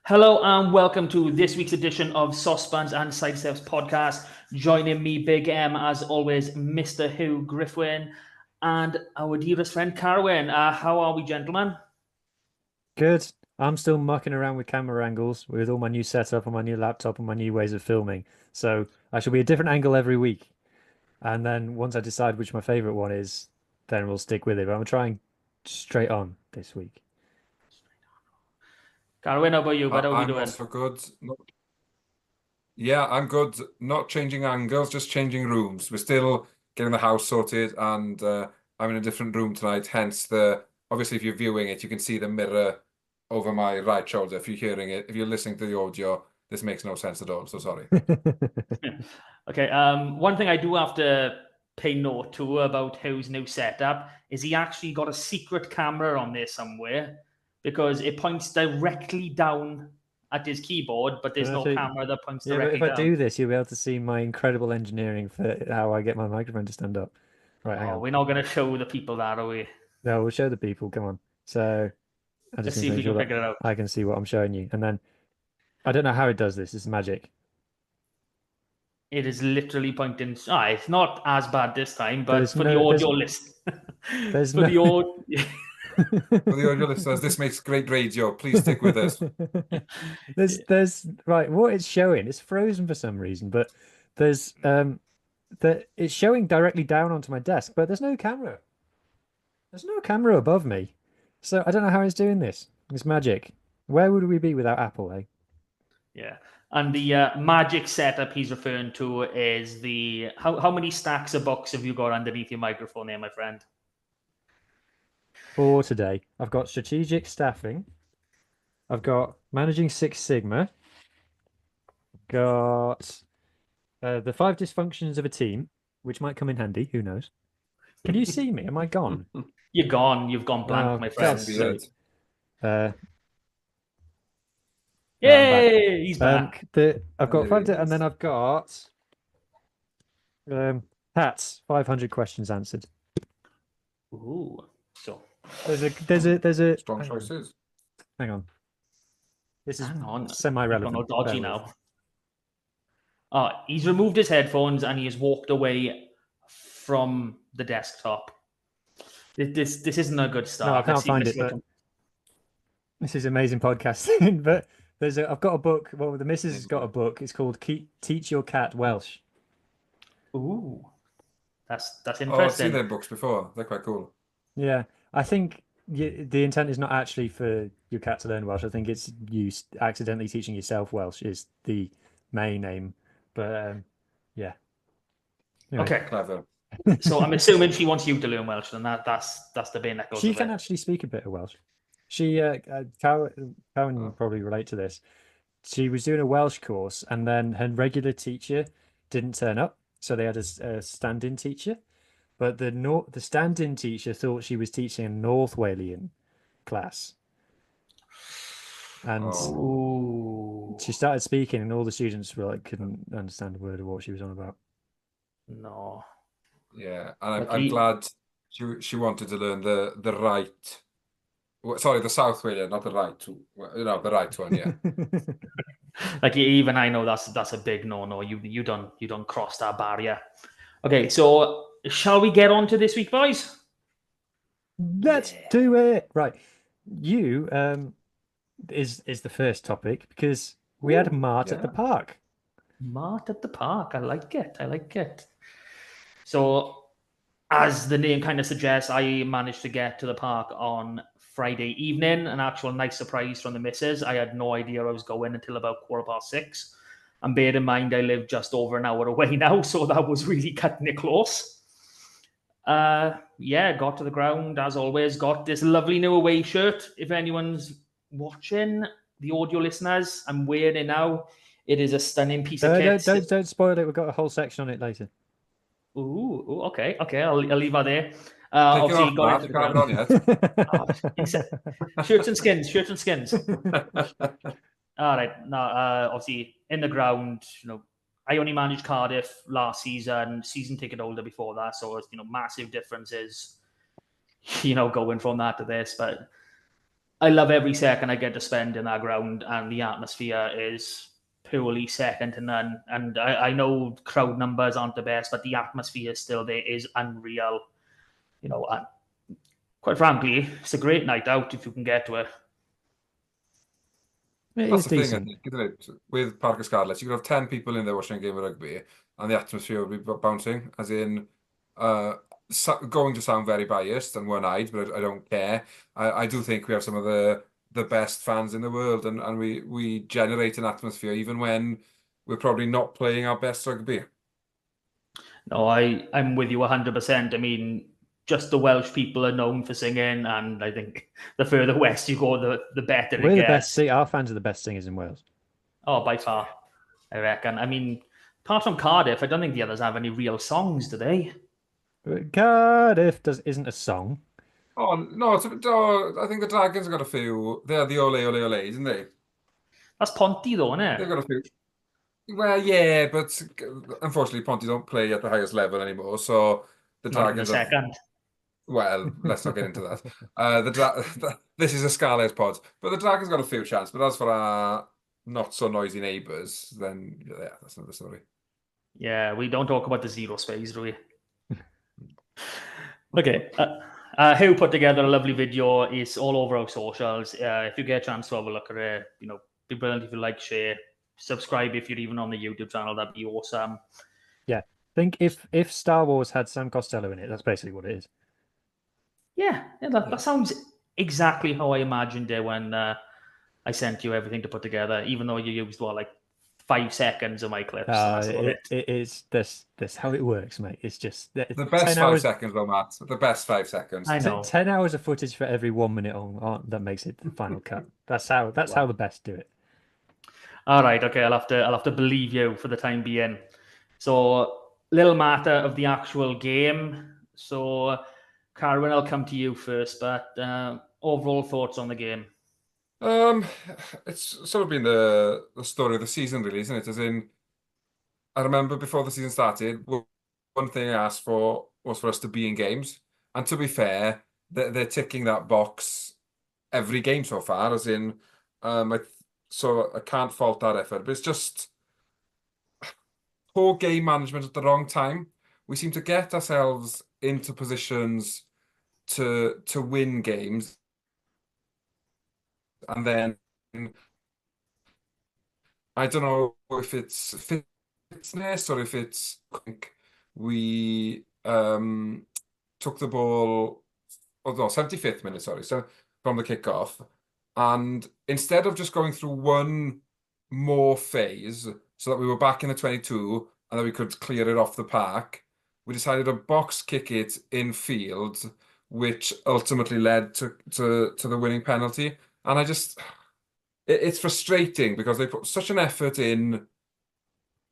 Hello and welcome to this week's edition of Sosbans and Sidesteps podcast. Joining me, Big M, as always, Mr. Hugh Griffin and our dearest friend Carwin. How are we, gentlemen? Good. I'm still mucking around with camera angles with all my new setup and my new laptop and my new ways of filming. So I shall be a different angle every week. And then once I decide which my favorite one is, then we'll stick with it. But I'm trying straight on this week. Carwin, how about you? What are we I'm doing? also good. Yeah, I'm good. Not changing angles, just changing rooms. We're still getting the house sorted, and I'm in a different room tonight. Hence obviously, if you're viewing it, you can see the mirror over my right shoulder. If you're hearing it, if you're listening to the audio, this makes no sense at all. So sorry. Okay. One thing I do have to pay note to about Hugh's new setup is he actually got a secret camera on there somewhere because it points directly down at his keyboard, but there's no camera that points Yeah, but directly if I down. do this, you'll be able to see my incredible engineering for how I get my microphone to stand up. Right, hang on. We're not going to show the people that, are we? No, we'll show the people. Come on. So I Let's just need see to if make we sure can that figure it out. I can see what I'm showing you. And then I don't know how it does this. It's magic. It is literally pointing. It's not as bad this time, but There's for the no, audio list, there's for no. the audio, For the audio listeners, this makes great radio. Please stick with us. There's right. What it's showing, it's frozen for some reason, but there's that it's showing directly down onto my desk, but there's no camera. There's no camera above me, so I don't know how it's doing this. It's magic. Where would we be without Apple, eh? yeah. And the magic setup he's referring to is the how many stacks of books have you got underneath your microphone there, my friend? For today, I've got strategic staffing. I've got managing Six Sigma. Got the 5 dysfunctions of a team, which might come in handy. Who knows? Can you see me? Am I gone? You're gone. You've gone blank, Oh, my friend. God's Weird. sake. Uh, I'm back. Yay! He's back. I've got There 5, he and is. then I've got hats. 500 questions answered. Ooh. So There's a Strong hang on. choices. Hang on. This is hang on. semi-relevant. You're dodgy Bear with. now. He's removed his headphones and he has walked away from the desktop. This isn't a good start. No, I can't Let's see if find this it, but will- this is amazing podcasting. But I've got a book. Well, the missus has got a book. It's called Teach Your Cat Welsh. Ooh, that's Oh, I've seen interesting. their books before. They're quite cool. Yeah, I think the intent is not actually for your cat to learn Welsh. I think it's you accidentally teaching yourself Welsh is the main aim. But yeah. Anyway. Okay, Clever. so I'm assuming she wants you to learn Welsh, and that's the main that goes She with can it. actually speak a bit of Welsh. She, Cowan will probably relate to this. She was doing a Welsh course, and then her regular teacher didn't turn up, so they had a stand-in teacher. But the stand-in teacher thought she was teaching a North Walian class, and Ooh, she started speaking, and all the students were like couldn't understand a word of what she was on about. no. Yeah, and But I'm the- glad she wanted to learn the right. Sorry, the South Walian, not the right. No, the right one. Yeah. Like even I know that's a big no. You don't cross that barrier. Okay, so shall we get on to this week, boys? Let's do it. Right. You is the first topic because we had a mart at the yeah. park. Mart at the park. I like it. So, as the name kind of suggests, I managed to get to the park on Friday evening. An actual nice surprise from the missus. I had no idea I was going until about 6:15. And bear in mind, I live just over an hour away now, so that was really cutting it close. Yeah, got to the ground as always. Got this lovely new away shirt. If anyone's watching, the audio listeners, I'm wearing it now. It is a stunning piece of kit. Don't spoil it. We've got a whole section on it later. Ooh, okay. I'll leave that there. Take it Obviously, off, got Matt. it You to can't the have ground. it on yet. Shirts and skins. All right. Now, obviously, in the ground, I only managed Cardiff last season ticket holder before that. So, massive differences, going from that to this. But I love every second I get to spend in that ground, and the atmosphere is purely second to none. And I know crowd numbers aren't the best, but the atmosphere still there is unreal. You know, and quite frankly, it's a great night out if you can get to it. That's the thing, I think, isn't it? With Parc y Scarlets, you could have 10 people in there watching a game of rugby, and the atmosphere would be bouncing, as in, going to sound very biased and one-eyed, but I don't care. I do think we have some of the best fans in the world, and we generate an atmosphere even when we're probably not playing our best rugby. No, I'm with you 100%. I mean, just the Welsh people are known for singing, and I think the further west you go, the better We're it the gets. best. Our fans are the best singers in Wales. Oh, by far, I reckon. I mean, apart from Cardiff, I don't think the others have any real songs, do they? Cardiff isn't a song. Oh, no, I think the Dragons have got a few. They're the ole ole ole, isn't they? That's Ponty, though, isn't They've it? got a few. Well, yeah, but unfortunately, Ponty don't play at the highest level anymore. So the Not even a Dragons have. second. Well, let's not get into that. This is a Scarlets pod, but the Dragons got a few chances. But as for our not so noisy neighbours, then yeah, that's another story. Yeah, we don't talk about the zero space, do we? Okay. Hugh put together a lovely video. It's all over our socials. If you get a chance to have a look at it, be brilliant if you like, share, subscribe if you're even on the YouTube channel. That'd be awesome. Yeah, I think if Star Wars had Sam Costello in it, that's basically what it is. Yeah, that sounds exactly how I imagined it when I sent you everything to put together, even though you used, 5 seconds of my clips. It is this how it works, mate. It's just the best 5 seconds, though, Matt. The best 5 seconds. I know. 10 hours of footage for every 1 minute on that makes it the final cut. That's how the best do it. All right, okay. I'll have to believe you for the time being. So, little matter of the actual game. So, Carwyn, I'll come to you first. But overall thoughts on the game? It's sort of been the story of the season, really, isn't it? As in, I remember before the season started, one thing I asked for was for us to be in games. And to be fair, they're ticking that box every game so far. As in, so I can't fault that effort. But it's just poor game management at the wrong time. We seem to get ourselves into positions to win games, and then I don't know if it's fitness or if it's we took the ball, 75th minute, sorry, so from the kickoff, and instead of just going through one more phase so that we were back in the 22 and that we could clear it off the park, we decided to box kick it in field, which ultimately led to the winning penalty. And it's frustrating because they put such an effort in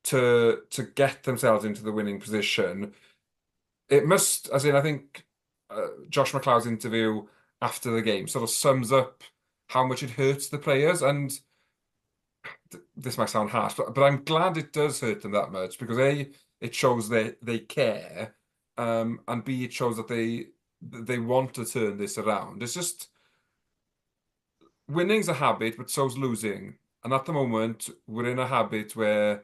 to get themselves into the winning position. It must, as in, I think Josh McLeod's interview after the game sort of sums up how much it hurts the players. And this might sound harsh, but I'm glad it does hurt them that much, because A, it shows they care, and B, it shows that they want to turn this around. It's just, winning's a habit, but so's losing. And at the moment, we're in a habit where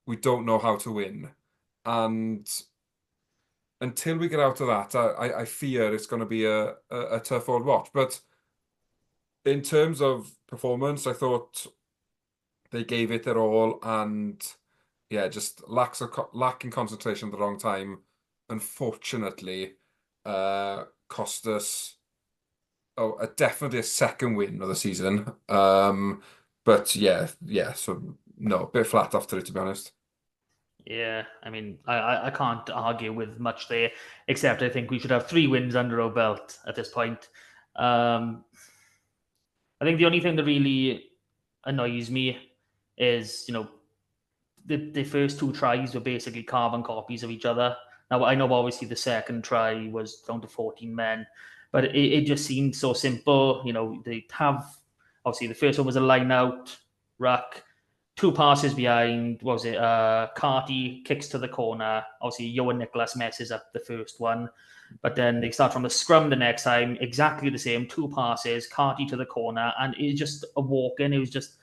we don't know how to win. And until we get out of that, I fear it's going to be a tough old watch. But in terms of performance, I thought they gave it their all, and yeah, just lacking concentration at the wrong time, unfortunately, cost us definitely a second win of the season. But yeah, so no, a bit flat after it, to be honest. Yeah, I mean, I can't argue with much there, except I think we should have 3 wins under our belt at this point. I think the only thing that really annoys me is, the first 2 tries were basically carbon copies of each other. Now, I know obviously the second try was down to 14 men, but it just seemed so simple. They have, obviously the first one was a line out, ruck, 2 passes behind. What was it? Carty kicks to the corner. Obviously, Johan Nicholas messes up the first one. But then they start from the scrum the next time. Exactly the same. 2 passes. Carty to the corner. And it was just a walk-in. It was just...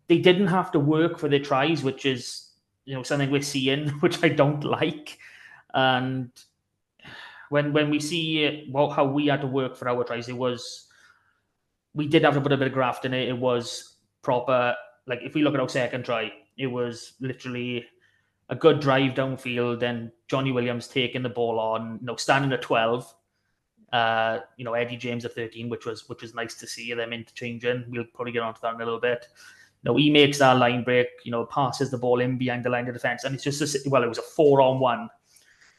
They didn't have to work for their tries, which is something we're seeing, which I don't like. And when we see how we had to work for our tries, we did have to put a bit of graft in it. It was proper. Like, if we look at our second try, it was literally a good drive downfield, and Johnny Williams taking the ball on, standing at 12. Eddie James at 13, which was nice to see them interchanging. We'll probably get onto that in a little bit. He makes that line break, passes the ball in behind the line of defense, and it's just it was a 4-on-1.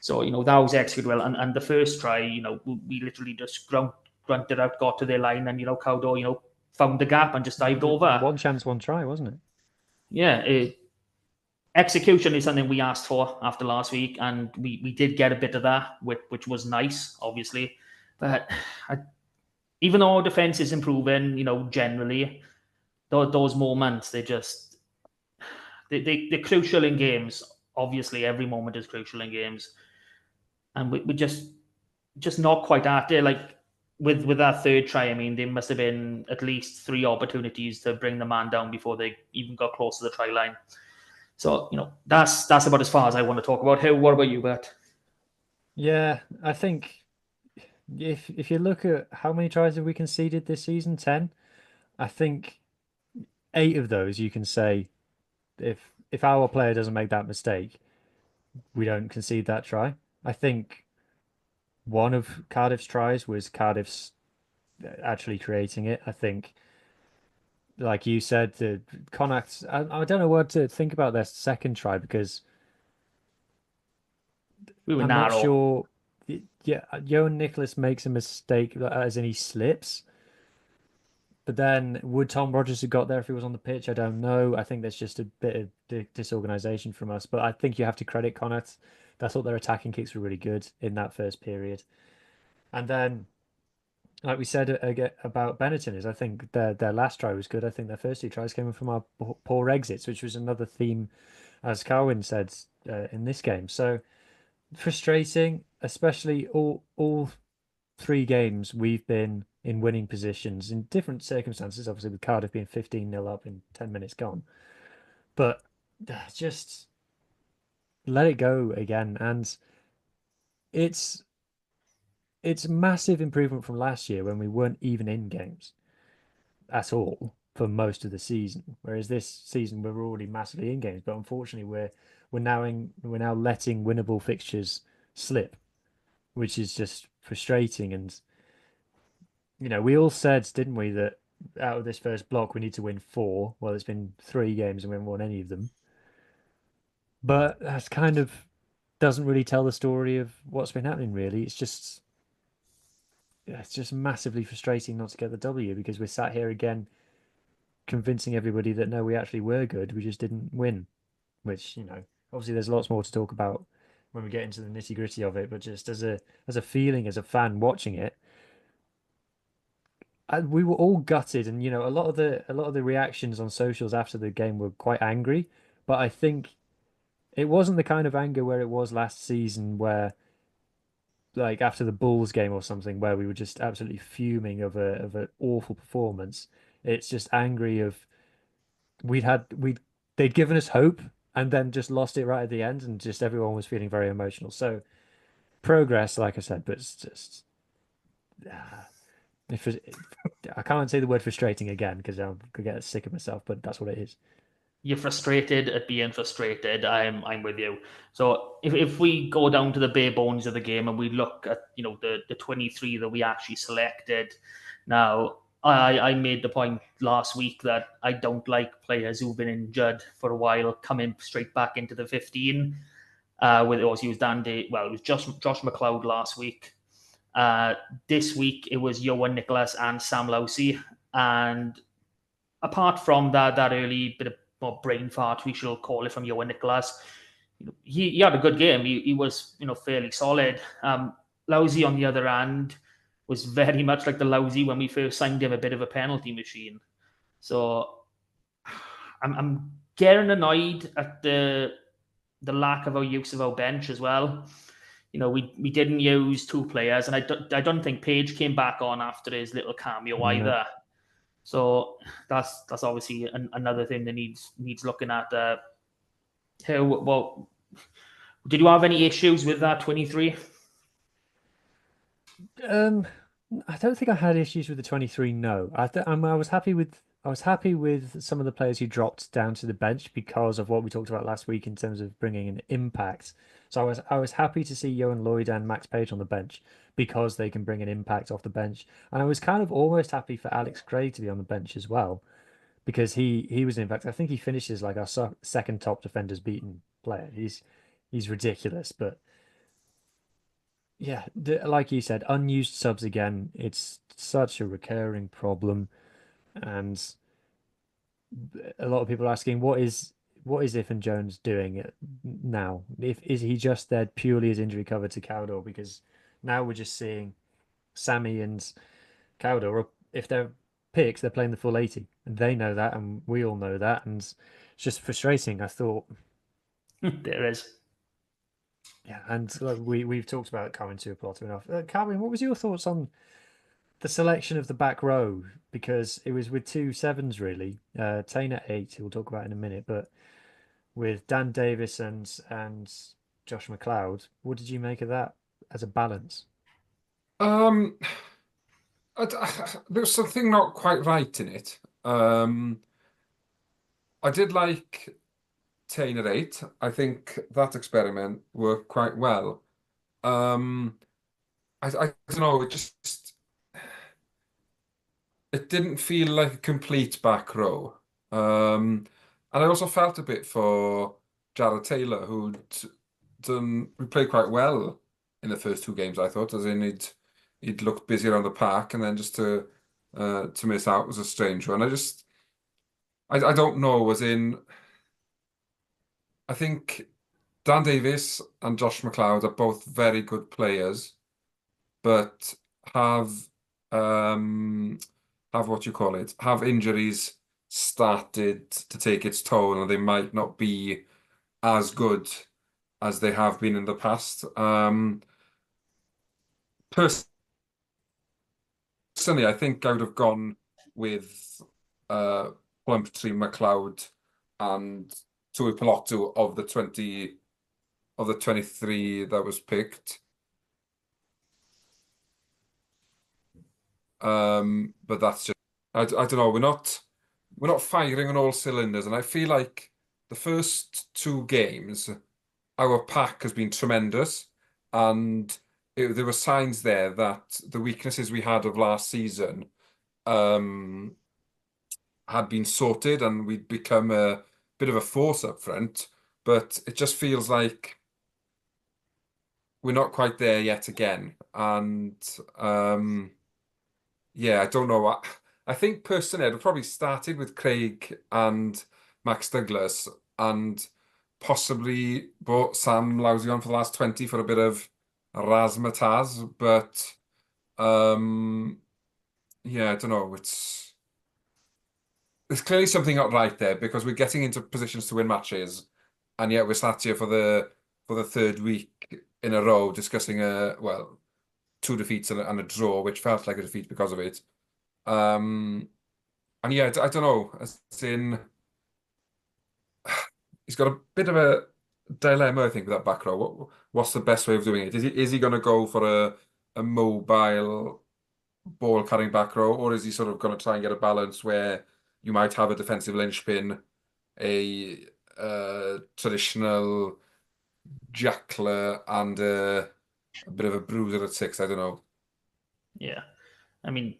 So, that was executed well. And the first try, we literally just grunted out, got to their line, and, Cowdo, found the gap and just dived over. One chance, one try, wasn't it? Yeah. Execution is something we asked for after last week, and we did get a bit of that, which was nice, obviously. But even though our defense is improving, generally, those moments, they're crucial in games. Obviously, every moment is crucial in games. And we just not quite at it. Like, with that third try, I mean, there must have been at least 3 opportunities to bring the man down before they even got close to the try line. So, that's about as far as I want to talk about. What about you, Bert? Yeah, I think if you look at how many tries have we conceded this season, 10, I think 8 of those you can say, if our player doesn't make that mistake, we don't concede that try. I think one of Cardiff's tries was Cardiff's actually creating it. I think, like you said, the Connacht, I don't know what to think about their second try, because we were I'm narrow. not sure. Yeah, Johan Nicholas makes a mistake, as in he slips. But then, would Tom Rogers have got there if he was on the pitch? I don't know. I think there's just a bit of disorganisation from us. But I think you have to credit Connacht. I thought their attacking kicks were really good in that first period. And then, like we said about Benetton, is I think their last try was good. I think their first 2 tries came from our poor exits, which was another theme, as Carwyn said, in this game. So frustrating, especially all 3 games we've been in winning positions in different circumstances, obviously with Cardiff being 15-0 up in 10 minutes gone. But just let it go again. And it's massive improvement from last year when we weren't even in games at all for most of the season. Whereas this season we're already massively in games, but unfortunately we're now letting winnable fixtures slip, which is just frustrating. And we all said, didn't we, that out of this first block we need to win 4. Well, it's been 3 games and we haven't won any of them. But that's kind of doesn't really tell the story of what's been happening, really. It's just massively frustrating not to get the W, because we're sat here again convincing everybody that no, we actually were good, we just didn't win. Which, obviously there's lots more to talk about when we get into the nitty-gritty of it, but just as a feeling, as a fan watching it, we were all gutted, and a lot of the reactions on socials after the game were quite angry, but I think it wasn't the kind of anger where it was last season, where, like, after the Bulls game or something, where we were just absolutely fuming of an awful performance. It's just angry of they'd given us hope and then just lost it right at the end, and just everyone was feeling very emotional. So progress, like I said, but it's just I can't say the word frustrating again because I'm gonna get sick of myself, but that's what it is. You're frustrated at being frustrated. I'm with you. So if we go down to the bare bones of the game and we look at the 23 that we actually selected, now I made the point last week that I don't like players who've been injured for a while coming straight back into the 15. With it was Dandy. Well, it was Josh McLeod last week. This week it was Johan Nicholas and Sam Lousy, and apart from that early bit of brain fart, we shall call it, from Johan Nicholas, he had a good game. He was fairly solid. Lousy, on the other hand, was very much like the Lousy when we first signed him, a bit of a penalty machine. So I'm getting annoyed at the lack of our use of our bench as well. We didn't use 2 players, and I don't think Page came back on after his little cameo either. So that's obviously another thing that needs looking at. Did you have any issues with that 23? I don't think I had issues with the 23. No, I was happy with some of the players who dropped down to the bench because of what we talked about last week in terms of bringing an impact. So I was happy to see Johan Lloyd and Max Page on the bench because they can bring an impact off the bench, and I was kind of almost happy for Alex Gray to be on the bench as well because he was, in fact, I think he finishes like our second top defenders beaten player. He's ridiculous, but. Yeah, like you said, unused subs again. It's such a recurring problem, and a lot of people are asking, what is Ifan Jones doing now? Is he just there purely as injury cover to Cowdor? Because now we're just seeing Sammy and Cowdor. If they're picks, they're playing the full 80, and they know that, and we all know that, and it's just frustrating. I thought there is. Yeah, and we've talked about Carwyn Tuipulotu enough. Carwyn, what was your thoughts on the selection of the back row? Because it was with 2 sevens really. Tane at 8, we'll talk about in a minute, but with Dan Davis and Josh McLeod, what did you make of that as a balance? There was something not quite right in it. I did like Tane at 8. I think that experiment worked quite well. I don't know, it didn't feel like a complete back row. And I also felt a bit for Jared Taylor, who played quite well in the first 2 games, I thought, as in he'd looked busy around the park, and then just to miss out was a strange one. I don't know, as in I think Dan Davis and Josh McLeod are both very good players, but have what you call it, have injuries started to take its toll, and they might not be as good as they have been in the past. Personally, I think I would have gone with Plumtree, McLeod, and Tuipulotu of the 23 that was picked. But that's just I don't know. We're not firing on all cylinders, and I feel like the first 2 games, our pack has been tremendous, and there were signs there that the weaknesses we had of last season had been sorted, and we'd become a bit of a force up front. But it just feels like we're not quite there yet again, and yeah, I don't know. I think personally, I'd have probably started with Craig and Max Douglas, and possibly brought Sam Lousy on for the last 20 for a bit of razzmatazz. But yeah, I don't know. There's clearly something not right there, because we're getting into positions to win matches, and yet we're sat here for the 3rd week in a row discussing 2 defeats and a draw, which felt like a defeat because of it. And yeah, I don't know. As in, he's got a bit of a dilemma, I think, with that back row. What's the best way of doing it? Is he going to go for a mobile ball carrying back row, or is he sort of going to try and get a balance where you might have a defensive linchpin, a traditional jackler, and a bit of a bruiser at 6? I don't know. Yeah, I mean,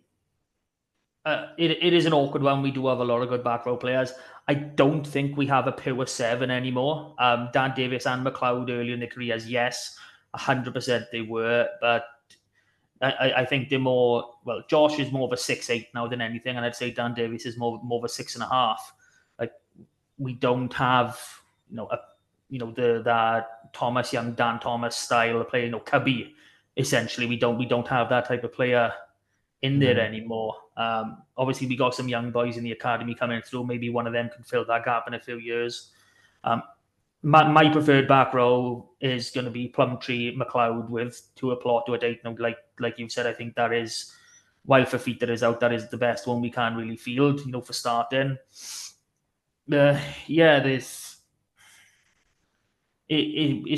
it is an awkward one. We do have a lot of good back row players. I don't think we have a pure 7 anymore. Dan Davis and McLeod early in their careers, yes, 100% they were, but I think they're more, well, Josh is more of a 6'8" now than anything, and I'd say Dan Davis is more of a 6.5. Like, we don't have, that Thomas Young, Dan Thomas style of player, Cubby. Essentially, we don't have that type of player in there anymore. Obviously, we got some young boys in the academy coming through. Maybe one of them can fill that gap in a few years. My preferred back row is going to be Plumtree, McLeod with Tua Plot to a date. Like you've said, I think that is, while Fafita is out, that is the best one we can really field, for starting. It's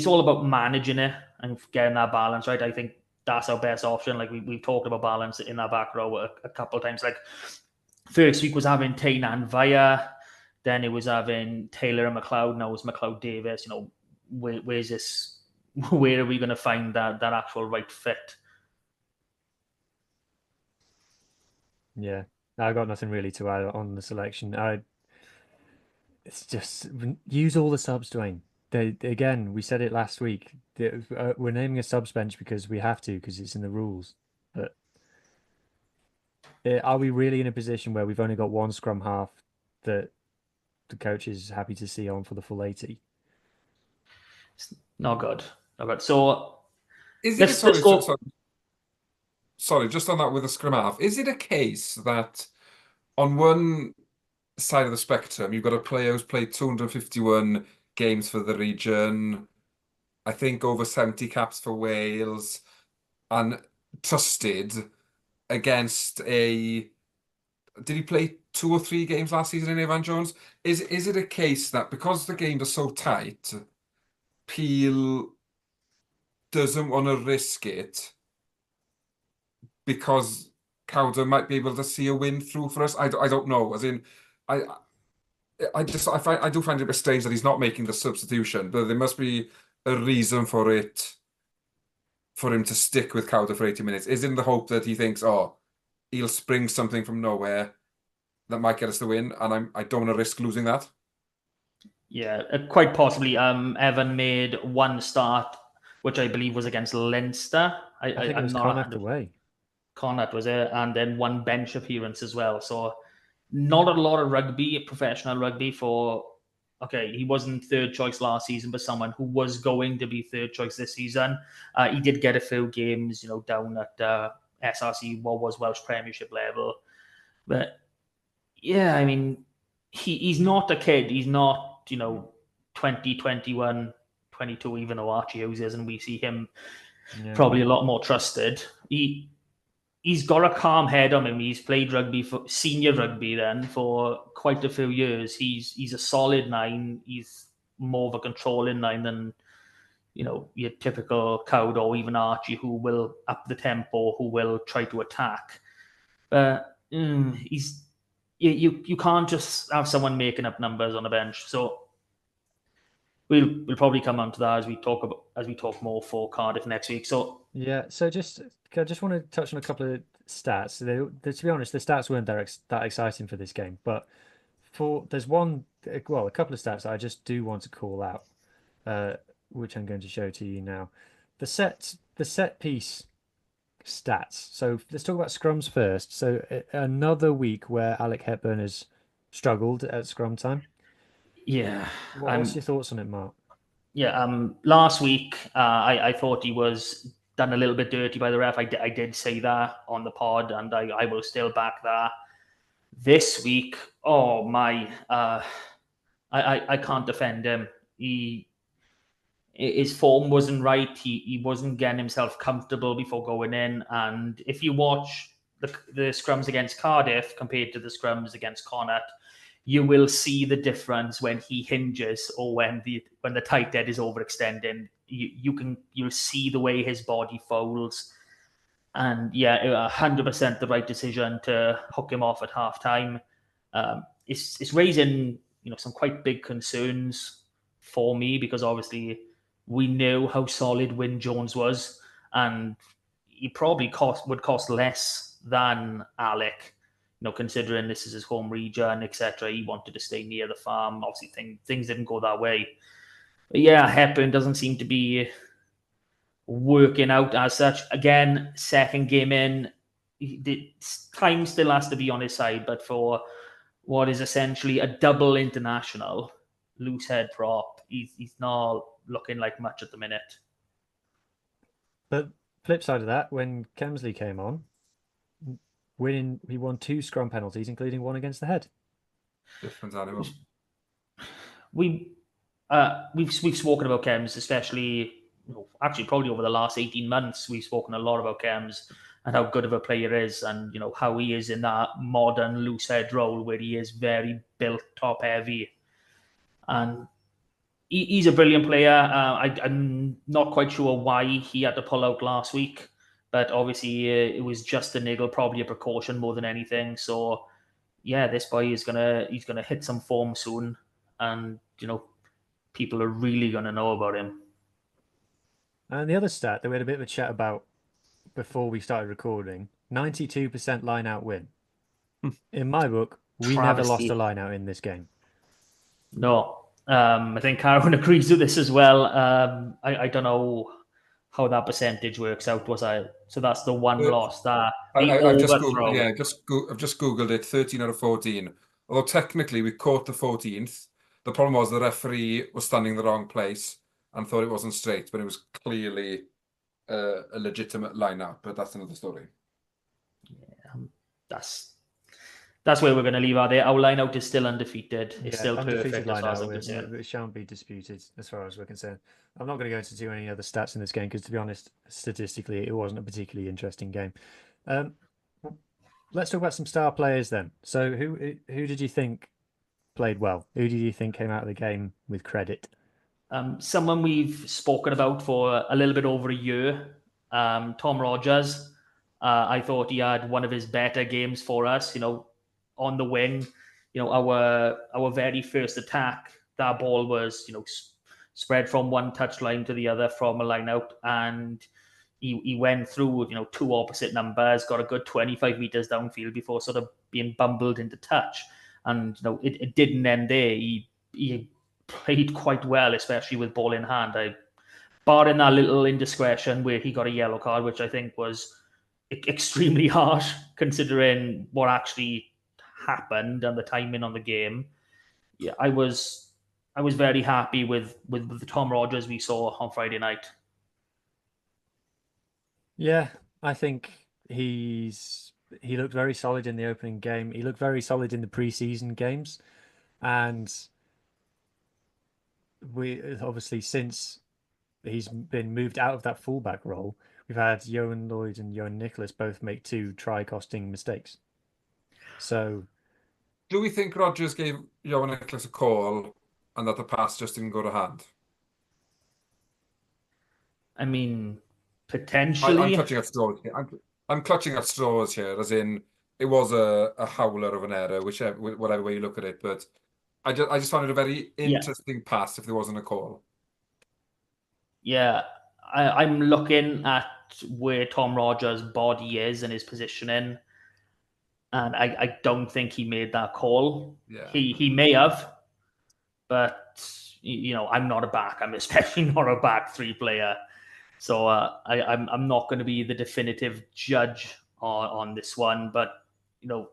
all about managing it and getting that balance right. I think that's our best option. Like we've talked about balance in our back row a couple of times. Like first week was having Tain and Vaya, then it was having Taylor and McLeod. Now it's McLeod Davis. Where's this? Where are we going to find that actual right fit? Yeah, I got nothing really to add on the selection. It's just use all the subs, Dwayne. Again, we said it last week. We're naming a subs bench because we have to, because it's in the rules. But are we really in a position where we've only got one scrum half that the coach is happy to see on for the full 80? It's not good. Not good. So is it sorry, just on that with the scrum half, is it a case that on one side of the spectrum, you've got a player who's played 251 games for the region, I think over 70 caps for Wales, and trusted against did he play 2 or 3 games last season in Evan Jones? Is it a case that because the games are so tight, Peel doesn't want to risk it because Cowder might be able to see a win through for us? I don't know. As in, I do find it a bit strange that he's not making the substitution, but there must be a reason for it, for him to stick with Cowder for 80 minutes. Is in the hope that he thinks, he'll spring something from nowhere that might get us the win, and I don't want to risk losing that. Yeah, quite possibly. Evan made one start, which I believe was against Leinster. I think it was Connacht away. Connacht was it, and then one bench appearance as well. So not a lot of rugby, professional rugby for. Okay, he wasn't third choice last season, but someone who was going to be third choice this season. He did get a few games, down at SRC, what was Welsh Premiership level. But yeah, I mean, he's not a kid. He's not, 20, 21, 22, even though Archie uses, and we see him probably a lot more trusted. He's got a calm head on him. He's played rugby, for senior rugby then, for quite a few years. He's a solid 9. He's more of a controlling 9 than, your typical Cowd or even Archie, who will up the tempo, who will try to attack. But you can't just have someone making up numbers on the bench. So we'll probably come on to that as we talk more for Cardiff next week. So yeah, so I just want to touch on a couple of stats. To be honest, the stats weren't that exciting for this game, but there's a couple of stats that I just do want to call out, which I'm going to show to you now. The set piece stats. So let's talk about scrums first. So another week where Alec Hepburn has struggled at scrum time. Yeah. What's your thoughts on it, Mark? Yeah. Last week, I thought he was done a little bit dirty by the ref. I did say that on the pod, and I will still back that. This week, oh my, I can't defend him. His form wasn't right. He wasn't getting himself comfortable before going in. And if you watch the scrums against Cardiff compared to the scrums against Connacht, you will see the difference when he hinges or when the tight head is overextending. You'll see the way his body folds. And yeah, 100% the right decision to hook him off at halftime. It's raising some quite big concerns for me, because obviously we knew how solid Wyn Jones was, and he probably would cost less than Alec. Considering this is his home region, etc. He wanted to stay near the farm. Obviously, things didn't go that way. But yeah, Hepburn doesn't seem to be working out as such. Again, second game in, the time still has to be on his side, but for what is essentially a double international, loose head prop, he's not looking like much at the minute. But flip side of that, when Kemsley came on, He won 2 scrum penalties, including one against the head. Different animal. We've spoken about Kems, especially actually probably over the last 18 months. We've spoken a lot about Kems and how good of a player he is, and how he is in that modern loose head role where he is very built, top heavy, and he's a brilliant player. I'm not quite sure why he had to pull out last week, but obviously it was just a niggle, probably a precaution more than anything. So yeah, this boy he's gonna hit some form soon, and people are really gonna know about him. And the other stat that we had a bit of a chat about before we started recording, 92% line out win. In my book, we never lost a line out in this game. No, I think Karen agrees with this as well. I don't know how that percentage works out. So that's the one loss that I've just Googled it. 13 out of 14. Although technically we caught the 14th. The problem was the referee was standing in the wrong place and thought it wasn't straight, but it was clearly a legitimate line out. But that's another story. Yeah, that's where we're going to leave our day. Our line out is still undefeated. It's still perfect as far as I'm concerned. It shan't be disputed as far as we're concerned. I'm not going to go into any other stats in this game because, to be honest, statistically, it wasn't a particularly interesting game. Let's talk about some star players then. So, who did you think played well? Who did you think came out of the game with credit? Someone we've spoken about for a little bit over a year, Tom Rogers. I thought he had one of his better games for us. On the wing, our very first attack, that ball was spread from one touchline to the other from a line out, and he went through 2 opposite numbers, got a good 25 meters downfield before sort of being bumbled into touch, and it didn't end there. He played quite well, especially with ball in hand. Barring that little indiscretion where he got a yellow card, which I think was extremely harsh considering what actually happened and the timing on the game. Yeah, I was very happy with the Tom Rogers we saw on Friday night. Yeah, I think he looked very solid in the opening game. He looked very solid in the preseason games, and we obviously, since he's been moved out of that fullback role, we've had Ioan Lloyd and Ioan Nicholas both make 2 try-costing mistakes. So, do we think Rogers gave Ioan Nicholas a call and that the pass just didn't go to hand? I mean, potentially. I'm clutching at straws here. I'm clutching at straws here, as in it was a howler of an error, whatever way you look at it. But I just found it a very interesting pass if there wasn't a call. Yeah, I'm looking at where Tom Rogers' body is and his positioning, and I don't think he made that call. Yeah. He may have, but I'm not a back. I'm especially not a back 3 player, so I'm not going to be the definitive judge on this one. But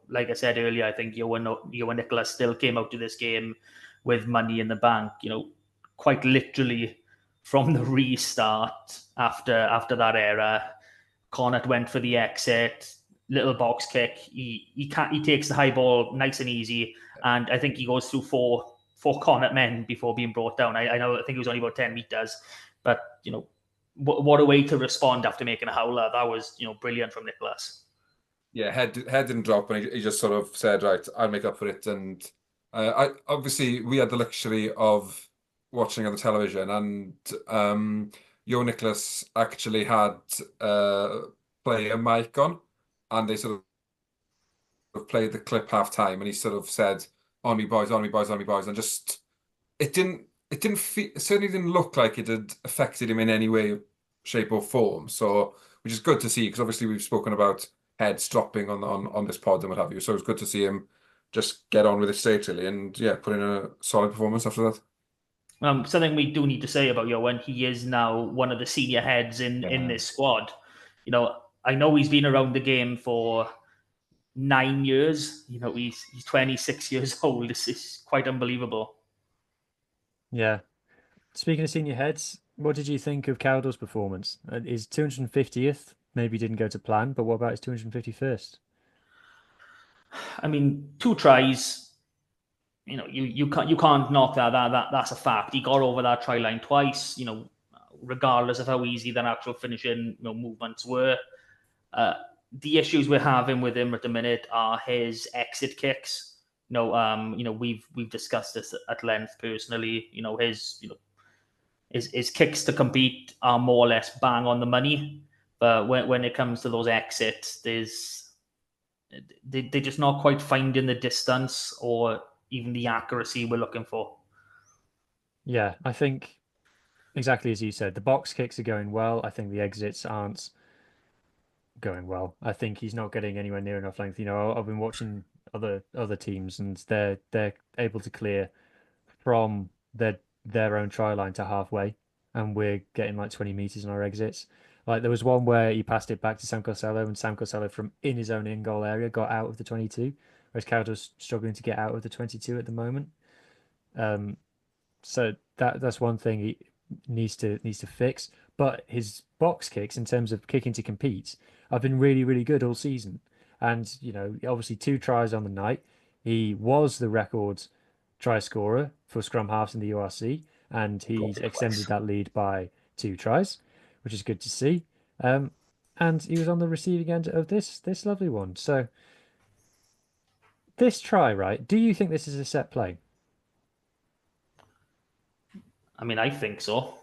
like I said earlier, I think Ioan Nicholas still came out to this game with money in the bank. Quite literally from the restart after that error, Connacht went for the exit, little box kick. He takes the high ball nice and easy, and I think he goes through four Connacht men before being brought down. I think it was only about 10 meters, but what a way to respond after making a howler. That was brilliant from Nicholas. Yeah, head didn't drop, and he just sort of said, right, I'll make up for it. And obviously we had the luxury of watching on the television, and Ioan Nicholas actually had player mic on, and they sort of played the clip half time, and he sort of said, "On me boys, on me boys, on me boys," and just it certainly didn't look like it had affected him in any way, shape, or form. So, which is good to see, because obviously we've spoken about heads dropping on this pod and what have you. So it's good to see him just get on with it straight, really, and put in a solid performance after that. Something we do need to say about Ioan, he is now one of the senior heads in this squad. I know he's been around the game for 9 years. He's 26 years old. This is quite unbelievable. Yeah. Speaking of senior heads, what did you think of Cowdell's performance? His 250th maybe didn't go to plan, but what about his 251st? I mean, 2 tries. You know, you can't knock that. That's a fact. He got over that try line twice. You know, regardless of how easy that actual finishing movements were. The issues we're having with him at the minute are his exit kicks. We've discussed this at length personally. His kicks to compete are more or less bang on the money, but when it comes to those exits, they're just not quite finding the distance or even the accuracy we're looking for. Yeah, I think exactly as you said, the box kicks are going well. I think the exits aren't going well. I think he's not getting anywhere near enough length. I've been watching other teams, and they're able to clear from their own try line to halfway, and we're getting like 20 meters on our exits. Like there was one where he passed it back to Sam Costello, and Sam Costello from in his own in goal area got out of the 22, whereas Cowder's struggling to get out of the 22 at the moment. So that's one thing he needs to fix. But his box kicks, in terms of kicking to compete, have been really, really good all season. And obviously 2 tries on the night. He was the record try scorer for scrum halves in the URC, and he's extended that lead by 2 tries, which is good to see. And he was on the receiving end of this lovely one. So this try, right? Do you think this is a set play? I mean, I think so.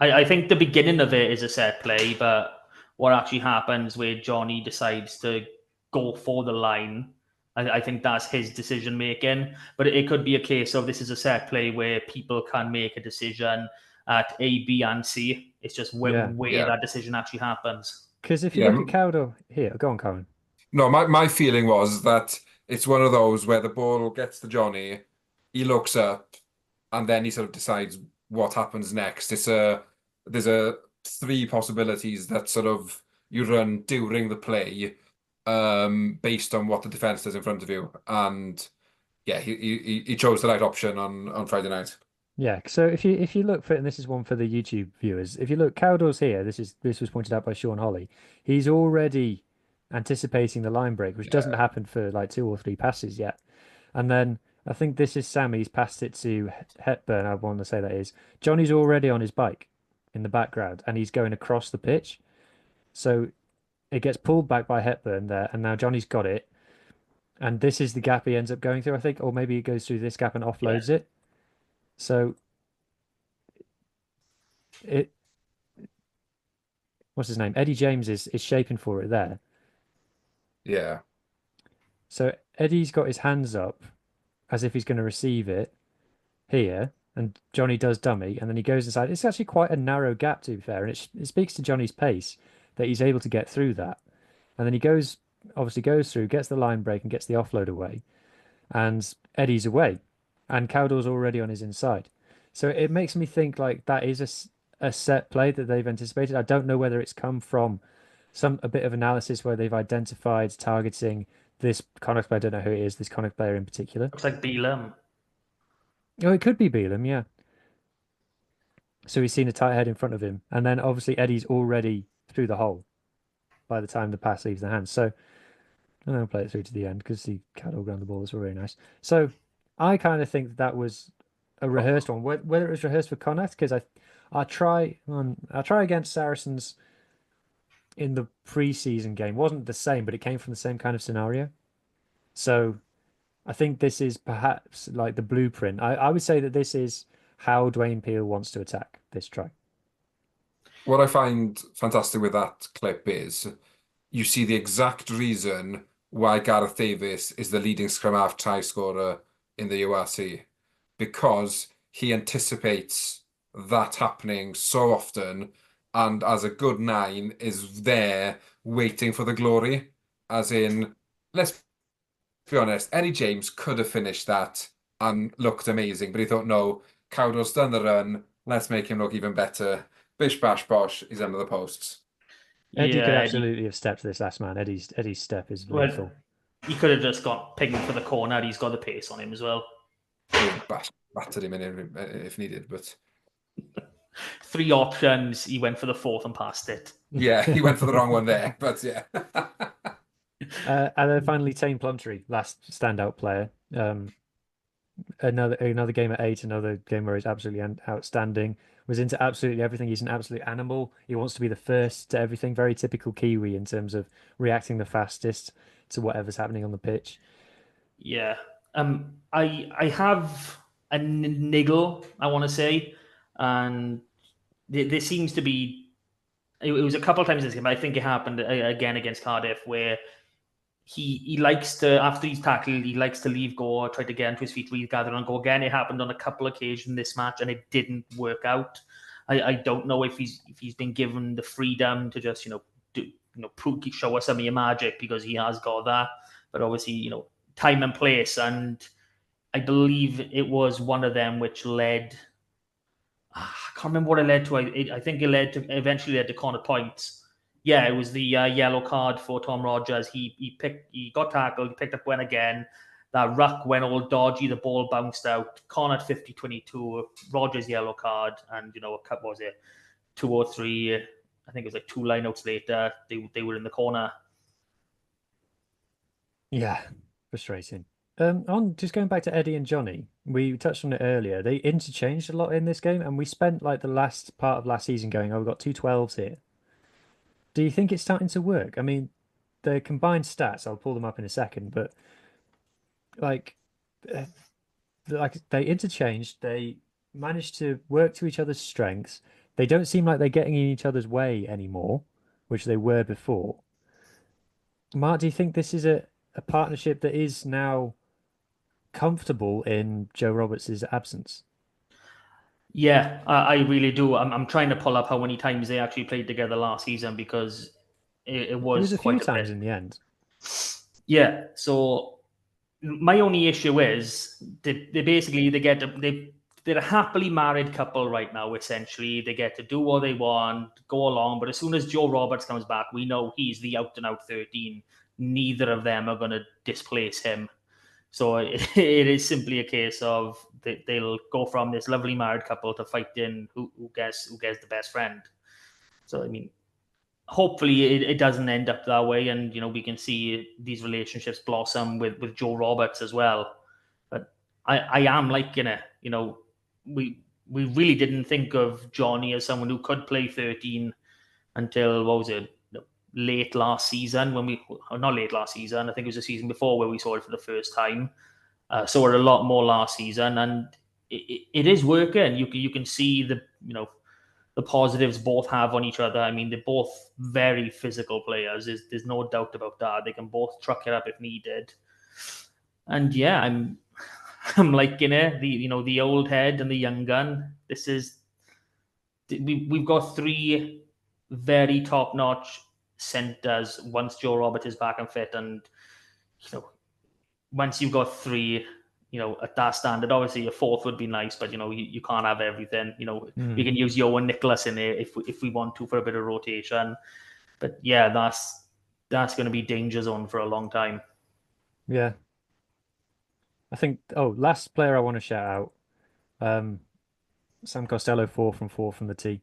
I think the beginning of it is a set play, but what actually happens where Johnny decides to go for the line, I think that's his decision making. But it could be a case of this is a set play where people can make a decision at A, B, and C. It's just where that decision actually happens. Because if you look at Cowder here, go on, Cohen. No, my feeling was that it's one of those where the ball gets to Johnny, he looks up, and then he sort of decides what happens next. There's 3 possibilities that sort of you run during the play, based on what the defense does in front of you. And yeah, he chose the right option on Friday night. Yeah, so if you look for, and this is one for the YouTube viewers, if you look, Cowdell's here. This was pointed out by Sean Holly. He's already anticipating the line break, which doesn't happen for like 2 or 3 passes yet. And then I think this is Sammy's passed it to Hepburn. I want to say that is Johnny's already on his bike in the background, and he's going across the pitch. So it gets pulled back by Hepburn there, and now Johnny's got it. And this is the gap he ends up going through, I think, or maybe he goes through this gap and offloads it. So what's his name? Eddie James is shaping for it there. Yeah. So Eddie's got his hands up as if he's going to receive it here, and Johnny does dummy, and then he goes inside. It's actually quite a narrow gap, to be fair, and it speaks to Johnny's pace that he's able to get through that. And then he goes through, gets the line break, and gets the offload away, and Eddie's away, and Cowdell's already on his inside. So it makes me think like that is a set play that they've anticipated. I don't know whether it's come from a bit of analysis where they've identified targeting this Connacht player. I don't know who it is, this Connacht player in particular. Looks like Beelum. Oh, it could be Beelum, yeah. So he's seen a tight head in front of him. And then obviously Eddie's already through the hole by the time the pass leaves the hands. So I'm going to play it through to the end because the Cadell ground the ball is really nice. So I kind of think that was a rehearsed one. Whether it was rehearsed for Connacht, because I try against Saracens in the pre-season game wasn't the same, but it came from the same kind of scenario. So I think this is perhaps like the blueprint. I would say that this is how Dwayne Peel wants to attack this try. What I find fantastic with that clip is you see the exact reason why Gareth Davies is the leading scrum half try scorer in the URC, because he anticipates that happening so often, and as a good 9 is there waiting for the glory. As in, let's be honest, Eddie James could have finished that and looked amazing, but he thought, no, Cowdell's done the run, let's make him look even better. Bish bash bosh, he's under the posts. Eddie could absolutely have stepped to this last man. Eddie's step is lethal. Well, he could have just got pinged for the corner. He's got the pace on him as well. Battered him in if needed, but 3 options. He went for the 4th and passed it. Yeah, he went for the wrong one there, but yeah. And then finally, Tame Plumtree, last standout player. Another game at 8, another game where he's absolutely outstanding. Was into absolutely everything. He's an absolute animal. He wants to be the first to everything. Very typical Kiwi in terms of reacting the fastest to whatever's happening on the pitch. Yeah. I have a niggle, I want to say, and there seems to be. It was a couple of times this game. I think it happened again against Cardiff, where he likes to, after he's tackled, he likes to leave go, try to get onto his feet, regather and go again. It happened on a couple of occasions in this match, and it didn't work out. I don't know if he's been given the freedom to just show us some of your magic, because he has got that, but obviously time and place, and I believe it was one of them which led. I can't remember what it led to. I think it eventually led to corner points. Yeah, it was the yellow card for Tom Rogers. He got tackled, he picked up one again. That ruck went all dodgy, the ball bounced out. Connacht 50-22, Rogers yellow card, and a couple, was it 2 or 3? I think it was like 2 lineouts later. They were in the corner. Yeah, frustrating. On just going back to Eddie and Johnny, we touched on it earlier. They interchanged a lot in this game, and we spent like the last part of last season going, "Oh, we've got 2 12s here." Do you think it's starting to work? I mean, the combined stats, I'll pull them up in a second, but like, they interchanged, they managed to work to each other's strengths. They don't seem like they're getting in each other's way anymore, which they were before. Mark, do you think this is a partnership that is now comfortable in Joe Roberts' absence? Yeah, I really do. I'm trying to pull up how many times they actually played together last season, because it It was was a few quite a times bit. in the end. Yeah, so my only issue is they're a happily married couple right now. Essentially, they get to do what they want, go along. But as soon as Joe Roberts comes back, we know he's the out and out 13. Neither of them are going to displace him. So it is simply a case of they'll go from this lovely married couple to fighting who gets the best friend. So I mean, hopefully it doesn't end up that way, and we can see these relationships blossom with Joe Roberts as well. But I am liking it. We really didn't think of Johnny as someone who could play 13 until, what was it, late last season, not late last season, I think it was the season before, where we saw it for the first time. Saw it a lot more last season, and it is working. You can see the positives both have on each other. I mean, they're both very physical players. There's no doubt about that. They can both truck it up if needed. And yeah, I'm liking it. The old head and the young gun. We've got 3 very top notch centers once Joe Roberts is back and fit, and once you've got 3, at that standard, obviously a 4th would be nice, but you can't have everything. We can use Joe and Nicholas in there if we want to, for a bit of rotation. But yeah, that's going to be danger zone for a long time. Yeah. I think, last player I want to shout out, Sam Costello, 4 from the tee.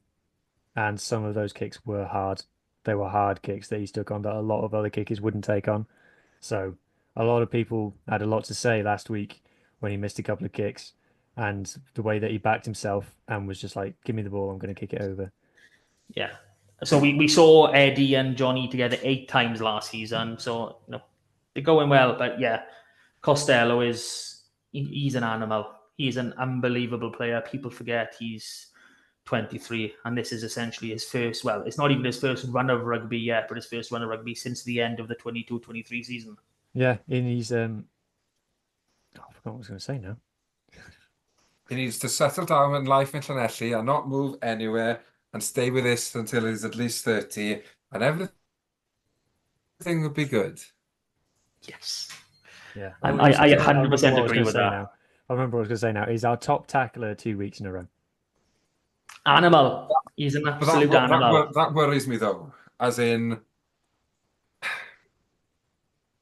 And some of those kicks were hard. They were hard kicks that he took on that a lot of other kickers wouldn't take on. So a lot of people had a lot to say last week when he missed a couple of kicks, and the way that he backed himself and was just like, "Give me the ball, I'm going to kick it over." Yeah. So we saw Eddie and Johnny together 8 times last season. So they're going well. But yeah, Costello he's an animal. He's an unbelievable player. People forget he's 23, and this is essentially his first. Well, it's not even his first run of rugby yet, but his first run of rugby since the end of the 22-23 season. Yeah, and he's I forgot what I was going to say now. He needs to settle down in life in Llanelli and not move anywhere and stay with this until he's at least 30, and everything would be good. Yes. Yeah, I 100% agree with that. Now. I remember what I was going to say now. He's our top tackler 2 weeks in a row. Animal. He's an absolute animal. That worries me, though. As in,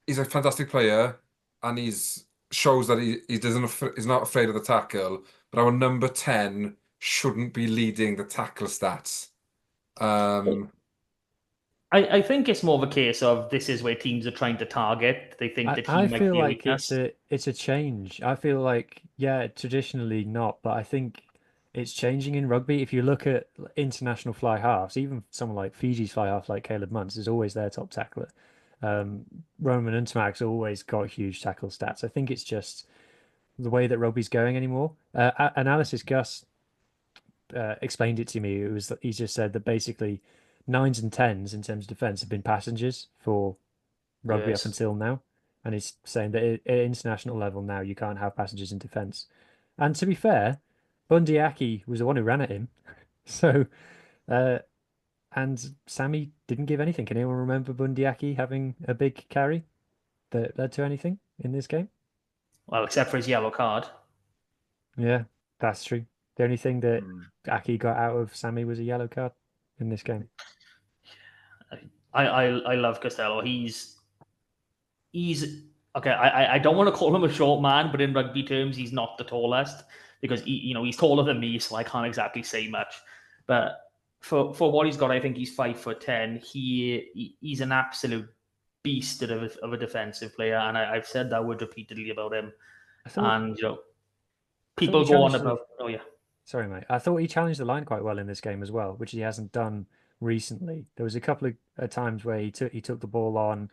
he's a fantastic player, and shows that he's not afraid of the tackle. But our number 10 shouldn't be leading the tackle stats. I I think it's more of a case of this is where teams are trying to target. They think that he I might feel be a like weakness. it's a change. I feel like, yeah, traditionally not, but I think it's changing in rugby. If you look at international fly halves, even someone like Fiji's fly half like Caleb Muntz is always their top tackler. Roman Untamag's always got huge tackle stats. I think it's just the way that rugby's going anymore. Analysis Gus explained it to me. It was he just said that basically nines and tens in terms of defense have been passengers for rugby up Yes. until now, and he's saying that at international level now you can't have passengers in defence. And to be fair, Bundy Aki was the one who ran at him, so and Sammy didn't give anything. Can anyone remember Bundy Aki having a big carry that led to anything in this game? Well, except for his yellow card. Yeah, that's true. The only thing that Hmm. Aki got out of Sammy was a yellow card in this game. I love Costello. He's okay. I don't want to call him a short man, but in rugby terms, he's not the tallest because he's taller than me, so I can't exactly say much. But for what he's got, I think he's 5'10". He's an absolute beast of a defensive player, and I've said that word repeatedly about him. I thought And I thought people he go on challenged about, oh yeah, Sorry, mate. I thought he challenged the line quite well in this game as well, which he hasn't done recently. There was a couple of times where he took the ball on,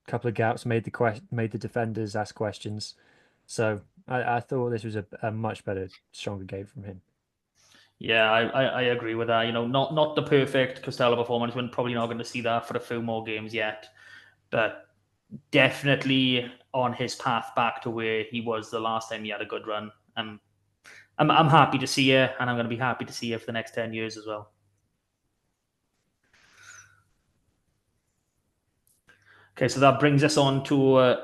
a couple of gaps, made the defenders ask questions. So I thought this was a much better, stronger game from him. yeah, I agree with that. Not the perfect Costello performance. We're probably not going to see that for a few more games yet, but definitely on his path back to where he was the last time he had a good run. And I'm happy to see it, and I'm going to be happy to see it for the next 10 years as well. Okay, so that brings us on to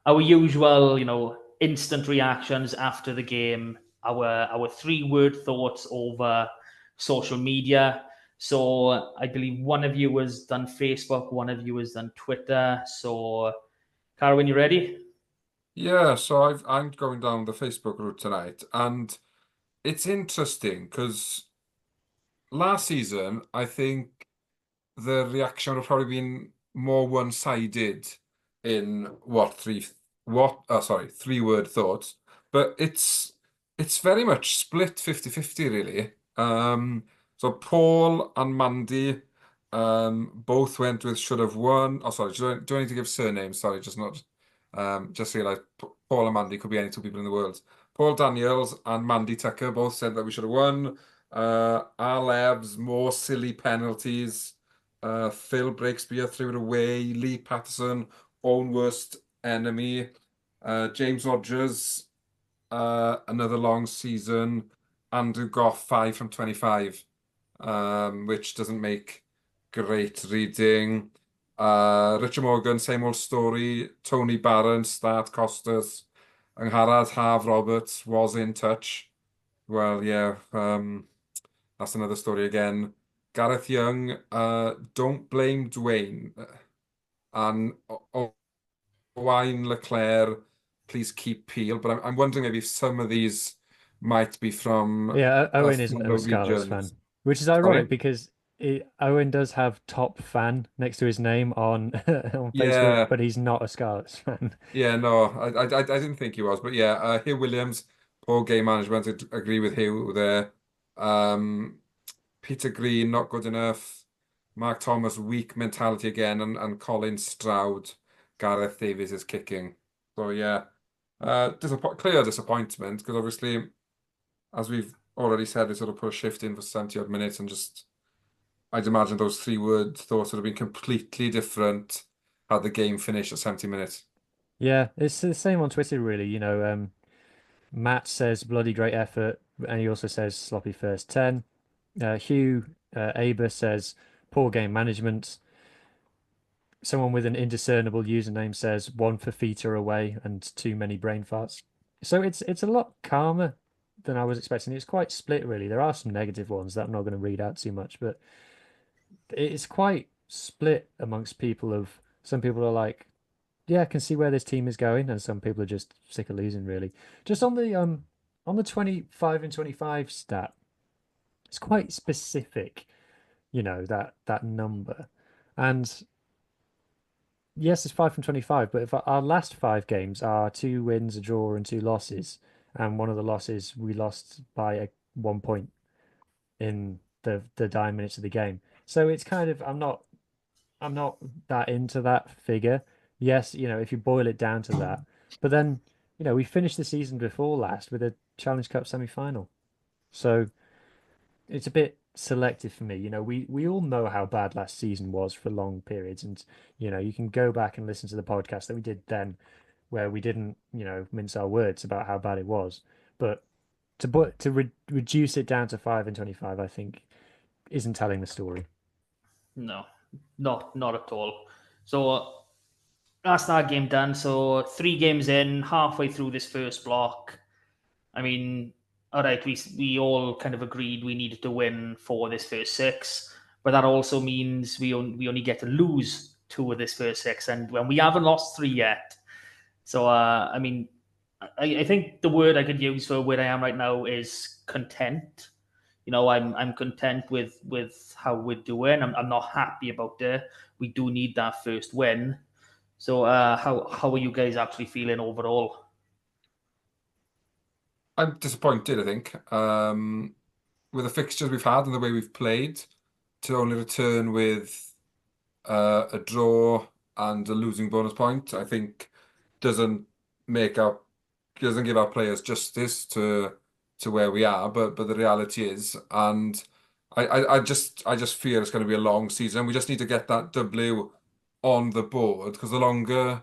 our usual, instant reactions after the game, our 3-word thoughts over social media. So I believe one of you has done Facebook, one of you has done Twitter. So, Carwyn, you ready? Yeah, so I'm going down the Facebook route tonight, and it's interesting because last season I think the reaction would have probably been more one-sided in three-word thoughts, but it's very much split 50-50 really. So Paul and Mandy both went with should have won. Oh, sorry, do I need to give surnames? Sorry, just not. Just realised Paul and Mandy could be any two people in the world. Paul Daniels and Mandy Tucker both said that we should have won. Al Evans, more silly penalties. Phil Breakspear threw it away. Lee Patterson, own worst enemy. James Rogers, another long season. Andrew Goff, 5 from 25, which doesn't make great reading. Richard Morgan, same old story. Tony Barron, start Costas. Angharad Harv Roberts was in touch. Well, yeah, that's another story again. Gareth Young, don't blame Dwayne. And Owain Leclerc, please keep Peel. But I'm wondering maybe if some of these might be from Yeah, Owen is similar a Scarlets fan, regions. which is Sorry? ironic because Owen does have top fan next to his name on on Facebook, Yeah, but he's not a Scarlets fan. yeah, no, I didn't think he was, but yeah, Hugh Williams, poor game management. Agree with Hugh there. Um, Peter Green, not good enough. Mark Thomas, weak mentality again, and Colin Stroud, Gareth Davies is kicking. So yeah, clear disappointment because obviously, as we've already said, they sort of put a shift in for 70 odd minutes, and just I'd imagine those 3-word thoughts would have been completely different had the game finished at 70 minutes. Yeah, it's the same on Twitter, really. Matt says bloody great effort, and he also says sloppy first 10. Hugh Aber says poor game management. Someone with an indiscernible username says one for Fifita away and too many brain farts. So it's a lot calmer than I was expecting. It's quite split, really. There are some negative ones that I'm not going to read out too much, but it's quite split amongst people. Of some people are like, yeah, I can see where this team is going, and some people are just sick of losing, really. Just on the 25 and 25 stat, it's quite specific. that number. And yes, it's 5 from 25, but if our last 5 games are 2 wins, a draw, and 2 losses, and one of the losses we lost by 1 point in the dying minutes of the game. So it's kind of I'm not that into that figure. Yes, if you boil it down to that, but then we finished the season before last with a Challenge Cup semi-final, so it's a bit selective for me. We all know how bad last season was for long periods, and you can go back and listen to the podcast that we did then, where we didn't mince our words about how bad it was. But to reduce it down to 5 and 25, I think isn't telling the story. No, not at all. So that's that game done. So 3 games in, halfway through this first block. I mean, all right, we all kind of agreed we needed to win for this first 6, but that also means we only get to lose 2 of this first 6, and when we haven't lost 3 yet. So I mean, I think the word I could use for where I am right now is content. I'm content with how we're doing. I'm not happy about it. We do need that first win. So how are you guys actually feeling overall? I'm disappointed, I think, with the fixtures we've had and the way we've played, to only return with a draw and a losing bonus point. I think doesn't give our players justice to where we are. But the reality is, and I just fear it's going to be a long season. We just need to get that W on the board, because the longer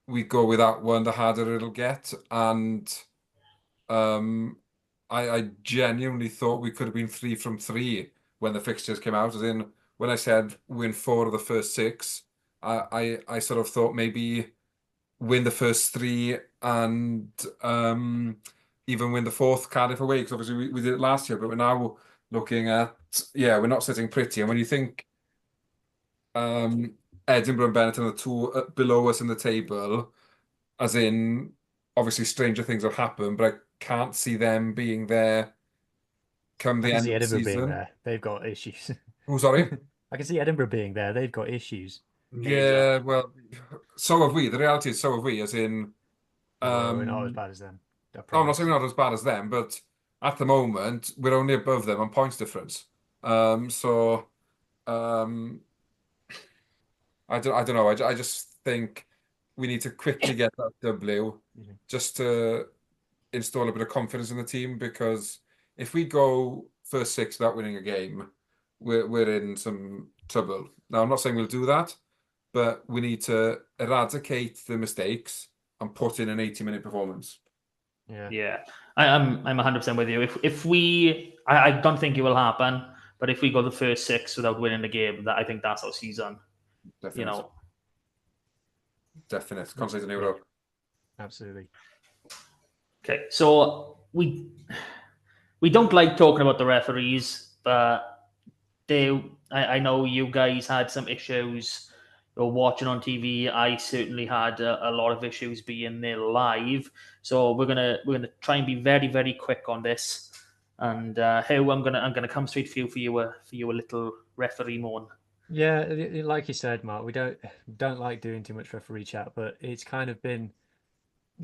we go without one, the harder it'll get. And I genuinely thought we could have been 3 from 3 when the fixtures came out. As in, when I said win 4 of the first 6, I sort of thought maybe win the first 3 and even win the 4th Cardiff away, because obviously we did it last year. But we're now looking at, we're not sitting pretty. And when you think Edinburgh and Benetton are the 2 below us in the table, as in, obviously stranger things have happened, but I can't see them being there come the I can end see of the Edinburgh being season. there. They've got issues. Oh, sorry. I can see Edinburgh being there. They've got issues. Yeah, well, so have we. The reality is, so have we, as in, No, we're not as bad as them. I I'm not promise. saying we're not as bad as them, but at the moment, we're only above them on points difference. So I don't know. I just think we need to quickly get that W just to install a bit of confidence in the team, because if we go first 6 without winning a game, we're in some trouble. Now, I'm not saying we'll do that, but we need to eradicate the mistakes and put in an 80-minute performance. Yeah. I'm 100% with you. If we, I don't think it will happen, but if we go the first 6 without winning the game, I think that's our season. Definitely. Definite. Concentrate on Europe. Absolutely. Okay, so we don't like talking about the referees, but I know you guys had some issues watching on TV. I certainly had a lot of issues being there live. So we're gonna try and be very, very quick on this. And Hugh, I'm gonna come straight for you a little referee moan. Yeah, like you said, Mark, we don't like doing too much referee chat, but it's kind of been,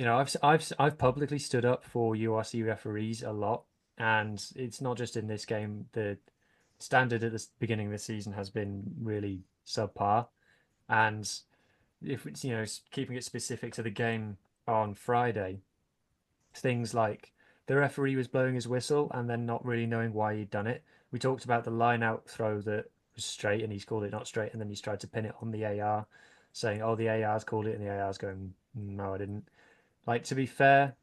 I've publicly stood up for URC referees a lot, and it's not just in this game. The standard at the beginning of the season has been really subpar, and if it's keeping it specific to the game on Friday, things like the referee was blowing his whistle and then not really knowing why he'd done it. We talked about the line out throw that was straight and he's called it not straight, and then he's tried to pin it on the AR, saying, "Oh, the AR's called it," and the AR's going, "No, I didn't." Like, to be fair,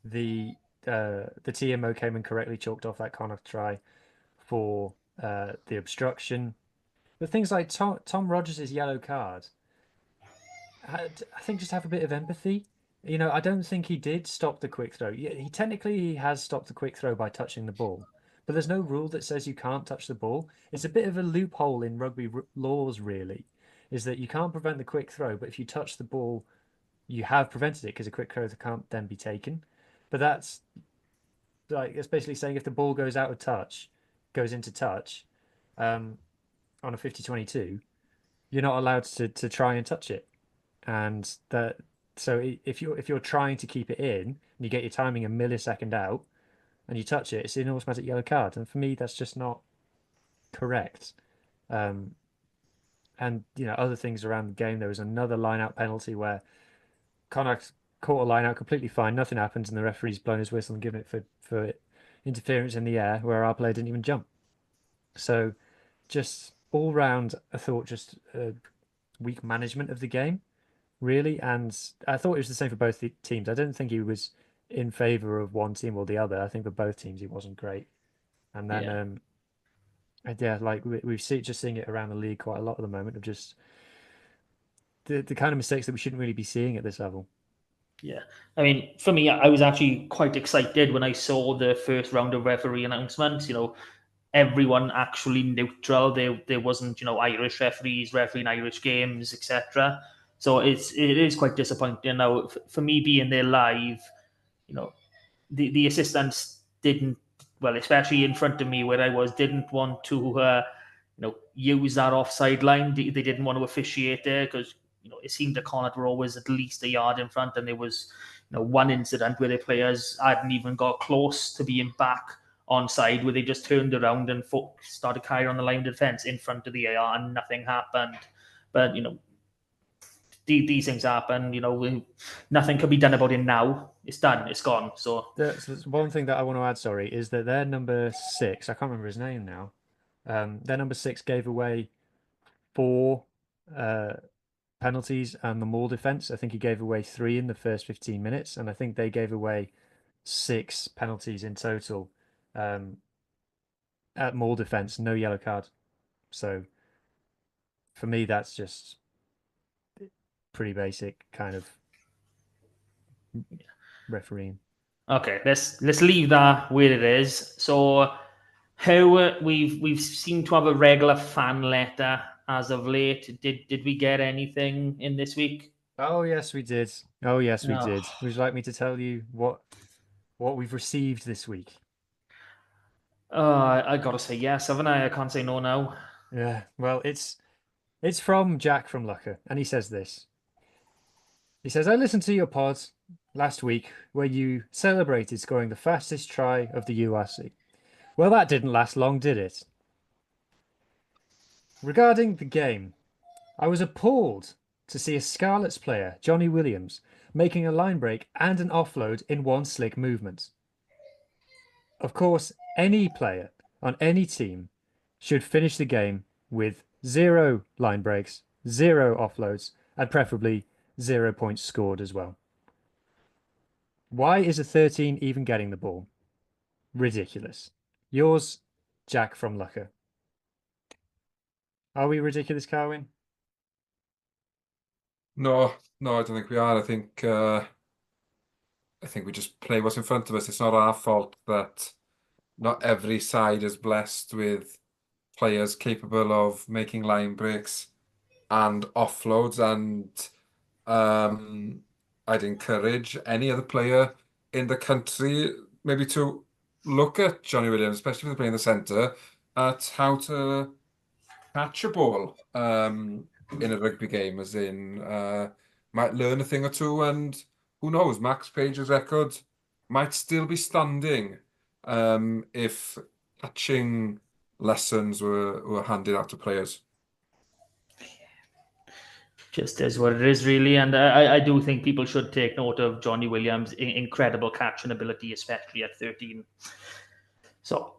the TMO came and correctly chalked off that Connacht try for the obstruction. But things like Tom Rogers' yellow card, I think just have a bit of empathy. I don't think he did stop the quick throw. Yeah, he has stopped the quick throw by touching the ball, but there's no rule that says you can't touch the ball. It's a bit of a loophole in rugby laws, really, is that you can't prevent the quick throw, but if you touch the ball, you have prevented it because a quick throw can't then be taken. But it's basically saying if the ball goes into touch, on a 50-22, you're not allowed to try and touch it. And so if you're trying to keep it in and you get your timing a millisecond out and you touch it, it's an automatic yellow card. And for me, that's just not correct. And other things around the game. There was another line-out penalty where Connacht caught a line-out completely fine, nothing happened, and the referee's blown his whistle and given it for interference in the air where our player didn't even jump. So just all round, I thought just weak management of the game, really. And I thought it was the same for both the teams. I don't think he was in favour of one team or the other. I think for both teams he wasn't great. And then like we've just seeing it around the league quite a lot at the moment of just the kind of mistakes that we shouldn't really be seeing at this level. Yeah, I mean, for me, I was actually quite excited when I saw the first round of referee announcements. Everyone actually neutral. There wasn't, Irish referees refereeing Irish games, etc. So it is quite disappointing. Now, for me being there live, the assistants didn't, well, especially in front of me where I was, didn't want to, use that offside line. They didn't want to officiate there because it seemed the Connacht were always at least a yard in front, and there was one incident where the players hadn't even got close to being back onside, where they just turned around and started carrying on the line of defence in front of the AR and nothing happened. But these things happen. Nothing can be done about it now. It's done. It's gone. So there's one thing that I want to add. Sorry, is that their number 6. I can't remember his name now. Their number 6 gave away 4 penalties and the maul defence. I think he gave away 3 in the first 15 minutes, and I think they gave away 6 penalties in total. At maul defence, no yellow card. So for me, that's just pretty basic kind of refereeing. Okay, let's leave that where it is. So how we've seemed to have a regular fan letter as of late. Did we get anything in this week? Oh yes, we did. Oh yes, we did. Would you like me to tell you what we've received this week? I gotta say yes, haven't I? I can't say no now. Yeah, well, it's from Jac From Loughor, and he says this. He says, I listened to your pod last week where you celebrated scoring the fastest try of the URC. Well, that didn't last long, did it? Regarding the game, I was appalled to see a Scarlets player, Johnny Williams, making a line break and an offload in one slick movement. Of course, any player on any team should finish the game with 0 line breaks, 0 offloads, and preferably 0 points scored as well. Why is a 13 even getting the ball? Ridiculous. Yours, Jac From Loughor. Are we ridiculous, Carwyn? No, I don't think we are. I think we just play what's in front of us. It's not our fault that not every side is blessed with players capable of making line breaks and offloads. And I'd encourage any other player in the country maybe to look at Johnny Williams, especially if they're playing the centre, at how to catch a ball in a rugby game, as in might learn a thing or two, and who knows, Max Page's record might still be standing if catching lessons were handed out to players. Just is what it is, really. And I do think people should take note of Johnny Williams' incredible catching ability, especially at 13. So,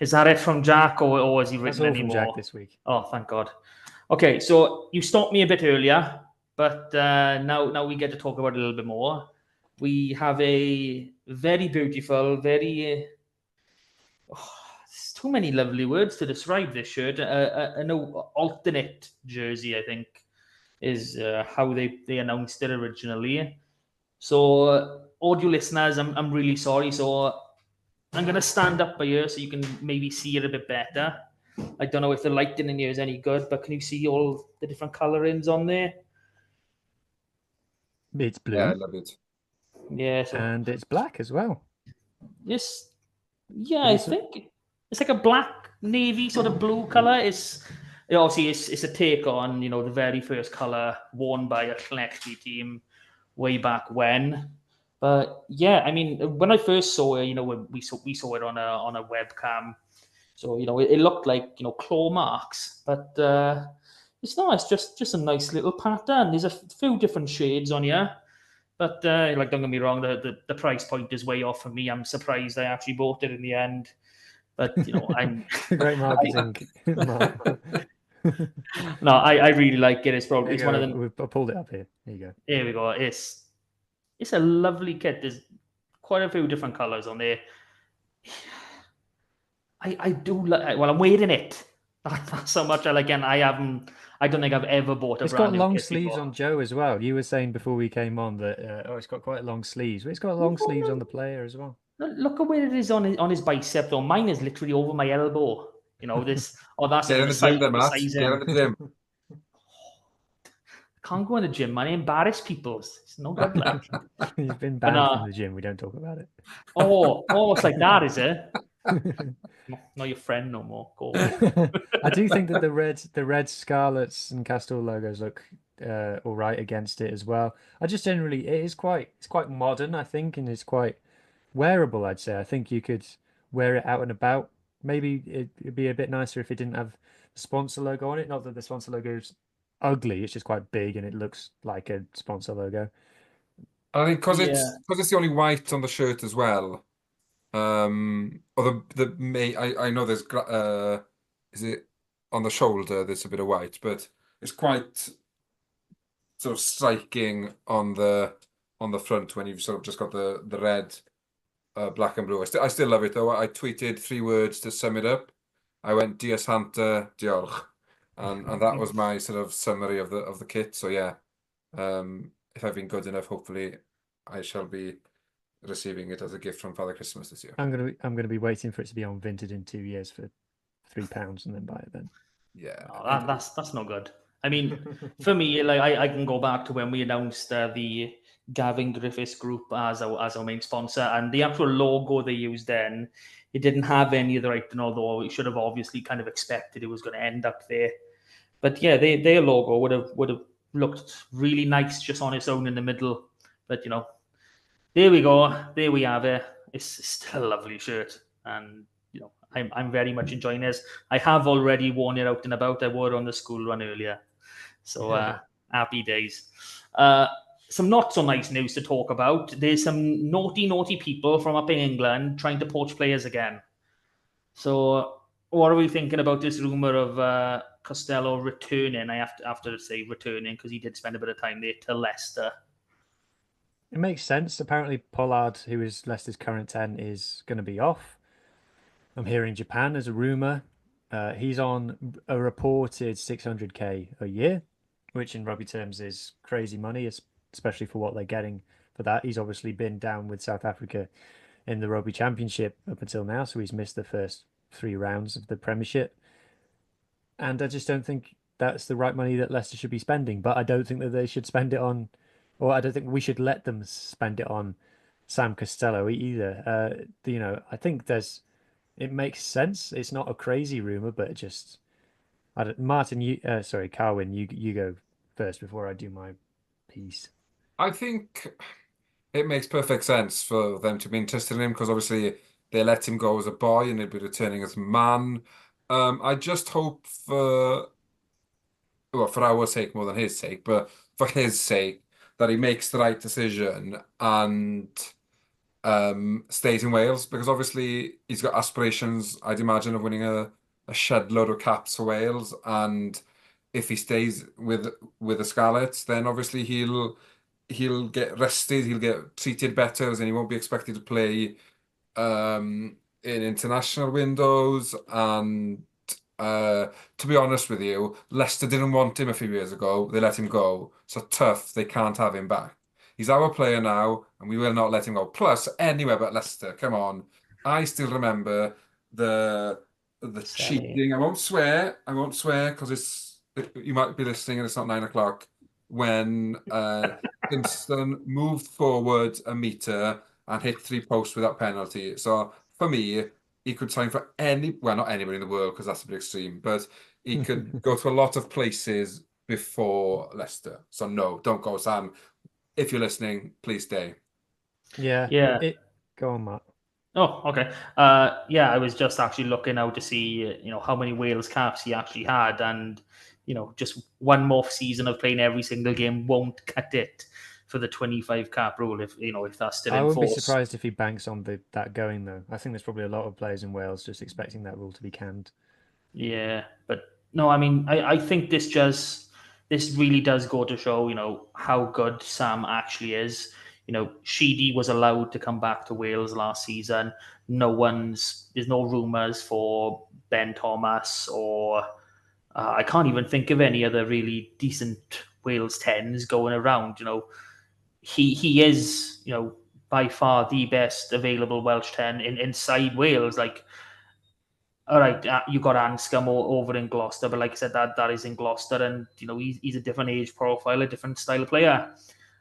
is that it from Jac, or has he written any more? That's all from Jac this week. Oh, thank God. Okay, so you stopped me a bit earlier, but now we get to talk about it a little bit more. We have a very beautiful, very... there's too many lovely words to describe this shirt. An alternate jersey, I think, is how they announced it originally. So, audio listeners, I'm really sorry. So, I'm going to stand up by here so you can maybe see it a bit better. I don't know if the lighting in here is any good, but can you see all the different colorings on there? It's blue. Yeah, I love it. Yeah. And it's black as well. Yes. Yeah, I think it's like a black navy sort of blue colour. Obviously it's a take on, you know, the very first colour worn by a Llanelli team way back when. But yeah, I mean, when I first saw it, you know, when we saw it on a webcam, so you know, it looked like, you know, claw marks, but it's not. It's just a nice little pattern. There's a few different shades on here, but like, don't get me wrong, the price point is way off for me. I'm surprised I actually bought it in the end. But you know, I'm Great marketing. no, I really like it. It's probably one of the. We've pulled it up here. There you go. Here we go. It's a lovely kit. There's quite a few different colours on there. I do like. Well, I'm wearing it. That's so much. Again, I don't think I've ever bought a It's brand got new long kit sleeves before. on Joe as well. You were saying before we came on that it's got quite long sleeves. But it's got long sleeves on the player as well. Look at where it is on his bicep though. Mine is literally over my elbow. You know this. Oh, that's Get in the the gym size. then, The Matt. size. Get in the gym. Can't go in the gym, man. I embarrass people. It's no good. Like. You've been banned from the gym. We don't talk about it. Oh, it's like that, is it? Not your friend no more. Go away. I do think that the red Scarlets and Castile logos look all right against it as well. I just generally it's quite modern, I think, and it's quite wearable, I'd say. I think you could wear it out and about. Maybe it'd be a bit nicer if it didn't have the sponsor logo on it. Not that the sponsor logo is ugly, it's just quite big and it looks like a sponsor logo. I think because Yeah. it's the only white on the shirt as well. Or I know there's is it on the shoulder? There's a bit of white, but it's quite sort of striking on the front when you've sort of just got the red, black and blue. I still love it though. I tweeted 3 words to sum it up. I went Dia Santa Diolch, and that was my sort of summary of the kit. So yeah, if I've been good enough, hopefully I shall be receiving it as a gift from Father Christmas this year. I'm gonna be waiting for it to be on Vinted in 2 years for £3 and then buy it then. Yeah, that's not good. I mean, for me, like I can go back to when we announced the Gavin Griffiths Group as our main sponsor, and the actual logo they used then, it didn't have any of the writing, although we should have obviously kind of expected it was going to end up there. But yeah, their logo would have looked really nice just on its own in the middle. But you know, there we go. There we have it. It's still a lovely shirt, and you know, I'm very much enjoying this. I have already worn it out and about. I wore it on the school run earlier, so happy days. Some not so nice news to talk about. There's some naughty people from up in England trying to poach players again. So what are we thinking about this rumor of Costello returning? I have to say returning because he did spend a bit of time there, to Leicester. It makes sense. Apparently, Pollard, who is Leicester's current 10, is going to be off. I'm hearing Japan as a rumour. He's on a reported 600k a year, which in rugby terms is crazy money, especially for what they're getting for that. He's obviously been down with South Africa in the Rugby Championship up until now, so he's missed the first 3 rounds of the Premiership. And I just don't think that's the right money that Leicester should be spending. But I don't think that they should spend it on, or I don't think we should let them spend it on Sam Costello either. You know, I think it makes sense. It's not a crazy rumor, but just Martin, Carwin, you go first before I do my piece. I think it makes perfect sense for them to be interested in him because obviously they let him go as a boy and he'll be returning as a man. I just hope for our sake more than his sake, but for his sake that he makes the right decision and stays in Wales because obviously he's got aspirations, I'd imagine, of winning a shed load of caps for Wales. And if he stays with the Scarlets, then obviously he'll get rested, he'll get treated better, and he won't be expected to play in international windows. And to be honest with you, Leicester didn't want him a few years ago. They let him go. So tough, they can't have him back. He's our player now, and we will not let him go. Plus, anywhere but Leicester. Come on. I still remember the cheating. I won't swear because you might be listening and it's not 9 o'clock. When Kingston moved forward a metre and hit 3 posts without penalty. So for me, he could sign for not anybody in the world because that's a bit extreme, but he could go to a lot of places before Leicester. So no, don't go, Sam. If you're listening, please stay. Yeah. Yeah. Go on, Matt. Oh, okay. Yeah, I was just actually looking out to see, how many Wales caps he actually had, and just one more season of playing every single game won't cut it for the 25 cap rule if that's still I in wouldn't be force. surprised if he banks on that going, though. I think there's probably a lot of players in Wales just expecting that rule to be canned. Yeah, but no, I mean, I think this really does go to show, how good Sam actually is. Sheedy was allowed to come back to Wales last season. There's no rumours for Ben Thomas or I can't even think of any other really decent Wales 10s going around. He is, by far the best available Welsh 10 inside Wales. Like, all right, you got Anscombe over in Gloucester, but like I said, that is in Gloucester, and he's a different age profile, a different style of player.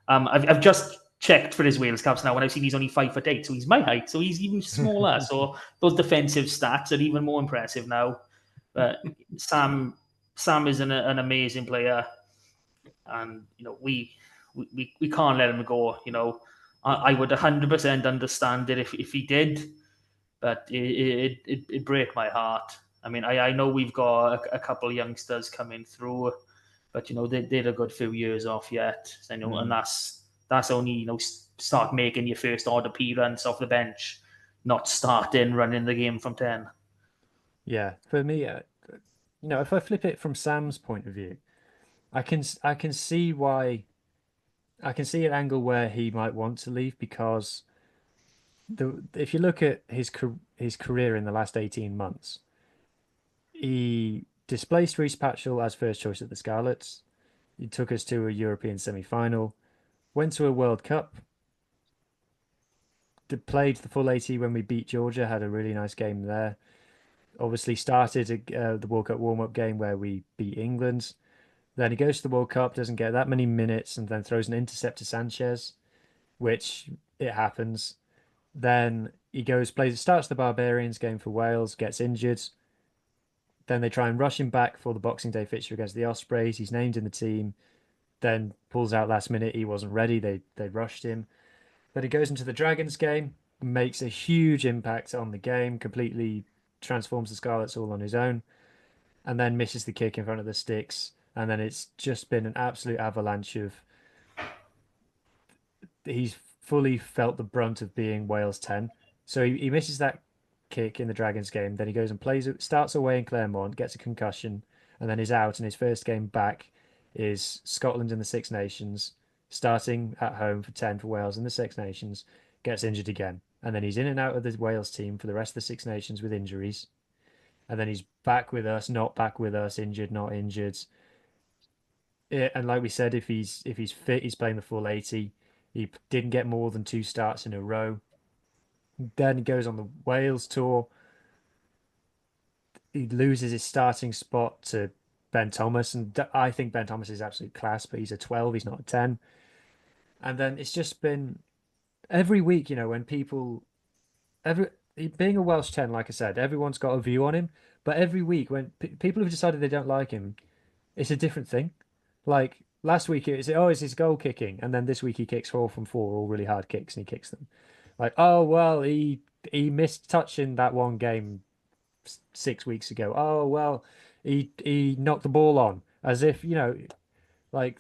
I've just checked for his Wales caps now, and I've seen he's only 5'8", so he's my height, so he's even smaller. So those defensive stats are even more impressive now. But Sam is an amazing player, and we can't let him go. I would 100% understand it if he did. But it break my heart. I mean, I know we've got a couple of youngsters coming through, but they're a good few years off yet. And that's only start making your first odd appearance off the bench, not starting running the game from 10. Yeah, for me, if I flip it from Sam's point of view, I can see why. I can see an angle where he might want to leave because if you look at his career in the last 18 months, he displaced Reece Patchell as first choice at the Scarlets. He took us to a European semi-final, went to a World Cup, played the full 80 when we beat Georgia, had a really nice game there. Obviously started the World Cup warm-up game where we beat England. Then he goes to the World Cup, doesn't get that many minutes, and then throws an intercept to Sanchez, which it happens. Then he starts the Barbarians game for Wales, gets injured. Then they try and rush him back for the Boxing Day fixture against the Ospreys. He's named in the team, then pulls out last minute. He wasn't ready. They rushed him. Then he goes into the Dragons game, makes a huge impact on the game, completely transforms the Scarlets all on his own, and then misses the kick in front of the sticks. And then it's just been an absolute avalanche of. He's fully felt the brunt of being Wales 10. So he misses that kick in the Dragons game. Then he goes and starts away in Claremont, gets a concussion, and then is out. And his first game back is Scotland in the Six Nations, starting at home for 10 for Wales in the Six Nations, gets injured again. And then he's in and out of the Wales team for the rest of the Six Nations with injuries. And then he's back with us, not back with us, injured, not injured. And like we said, if he's fit, he's playing the full 80. He didn't get more than 2 starts in a row. Then he goes on the Wales tour. He loses his starting spot to Ben Thomas, and I think Ben Thomas is absolute class, but he's a 12, he's not a 10. And then it's just been every week, when being a Welsh 10, like I said, everyone's got a view on him, but every week when people have decided they don't like him, it's a different thing. Like last week, it's his goal kicking, and then this week he kicks 4 from 4, all really hard kicks, and he kicks them. Like, oh well, he missed touching that one game 6 weeks ago. Oh well, he knocked the ball on, as if like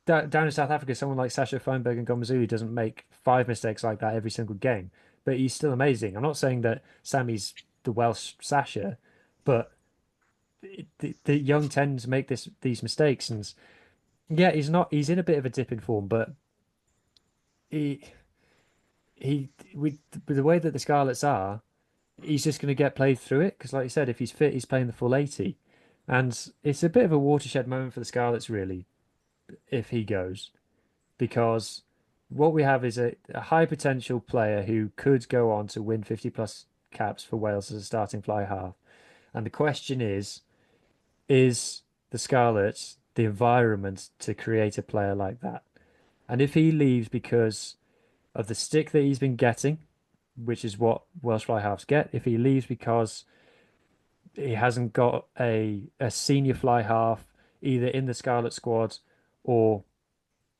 down in South Africa, someone like Sasha Feinberg and Gomazuli doesn't make 5 mistakes like that every single game, but he's still amazing. I'm not saying that Sammy's the Welsh Sasha, but the young tend to make these mistakes, and yeah, he's in a bit of a dip in form, but he with the way that the Scarlets are, he's just going to get played through it because, like you said, if he's fit, he's playing the full 80, and it's a bit of a watershed moment for the Scarlets, really, if he goes, because what we have is a high potential player who could go on to win 50 plus caps for Wales as a starting fly half, and the question is the Scarlets the environment to create a player like that? And if he leaves because of the stick that he's been getting, which is what Welsh fly halves get. If he leaves because he hasn't got a senior fly half either in the Scarlet squad or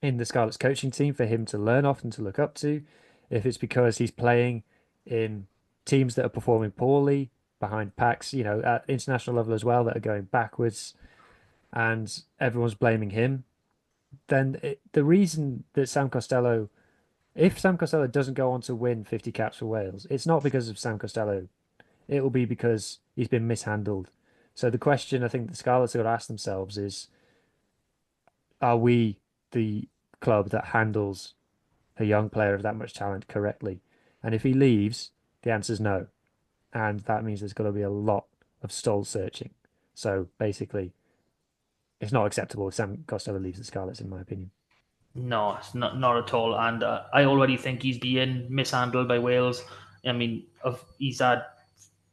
in the Scarlets coaching team for him to learn off and to look up to, if it's because he's playing in teams that are performing poorly behind packs, at international level as well, that are going backwards, and everyone's blaming him, then the reason that if Sam Costello doesn't go on to win 50 caps for Wales, it's not because of Sam Costello. It will be because he's been mishandled. So the question I think the Scarlets have got to ask themselves is, are we the club that handles a young player of that much talent correctly? And if he leaves, the answer is no. And that means there's got to be a lot of stall searching. So basically, it's not acceptable if Sam Costello leaves the Scarlets, in my opinion. No, it's not at all. And I already think he's being mishandled by Wales. I mean, he's had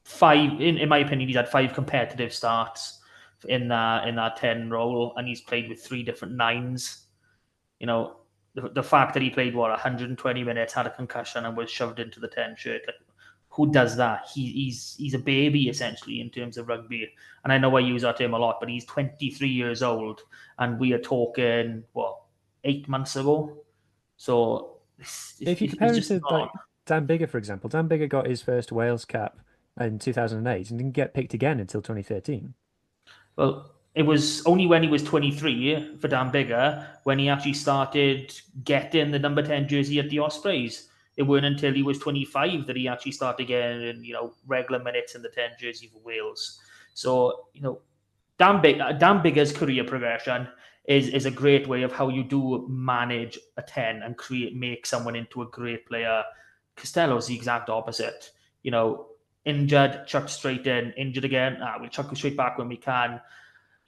five, in my opinion, he's had 5 competitive starts in that 10 role, and he's played with 3 different nines. The fact that he played 120 minutes, had a concussion, and was shoved into the 10 shirt. Like, who does that? He's a baby essentially in terms of rugby. And I know I use that term a lot, but he's 23 years old, and we are talking 8 months ago. So if you compare him to like Dan Biggar, for example, Dan Biggar got his first Wales cap in 2008 and didn't get picked again until 2013. Well, it was only when he was 23 for Dan Biggar when he actually started getting the number 10 jersey at the Ospreys. It wasn't until he was 25 that he actually started getting, regular minutes in the 10 jersey for Wales. So, Dan Biggar's career progression is a great way of how you do manage a 10 and make someone into a great player. Costello's the exact opposite. Injured, chucked straight in, injured again. We'll chuck him straight back when we can.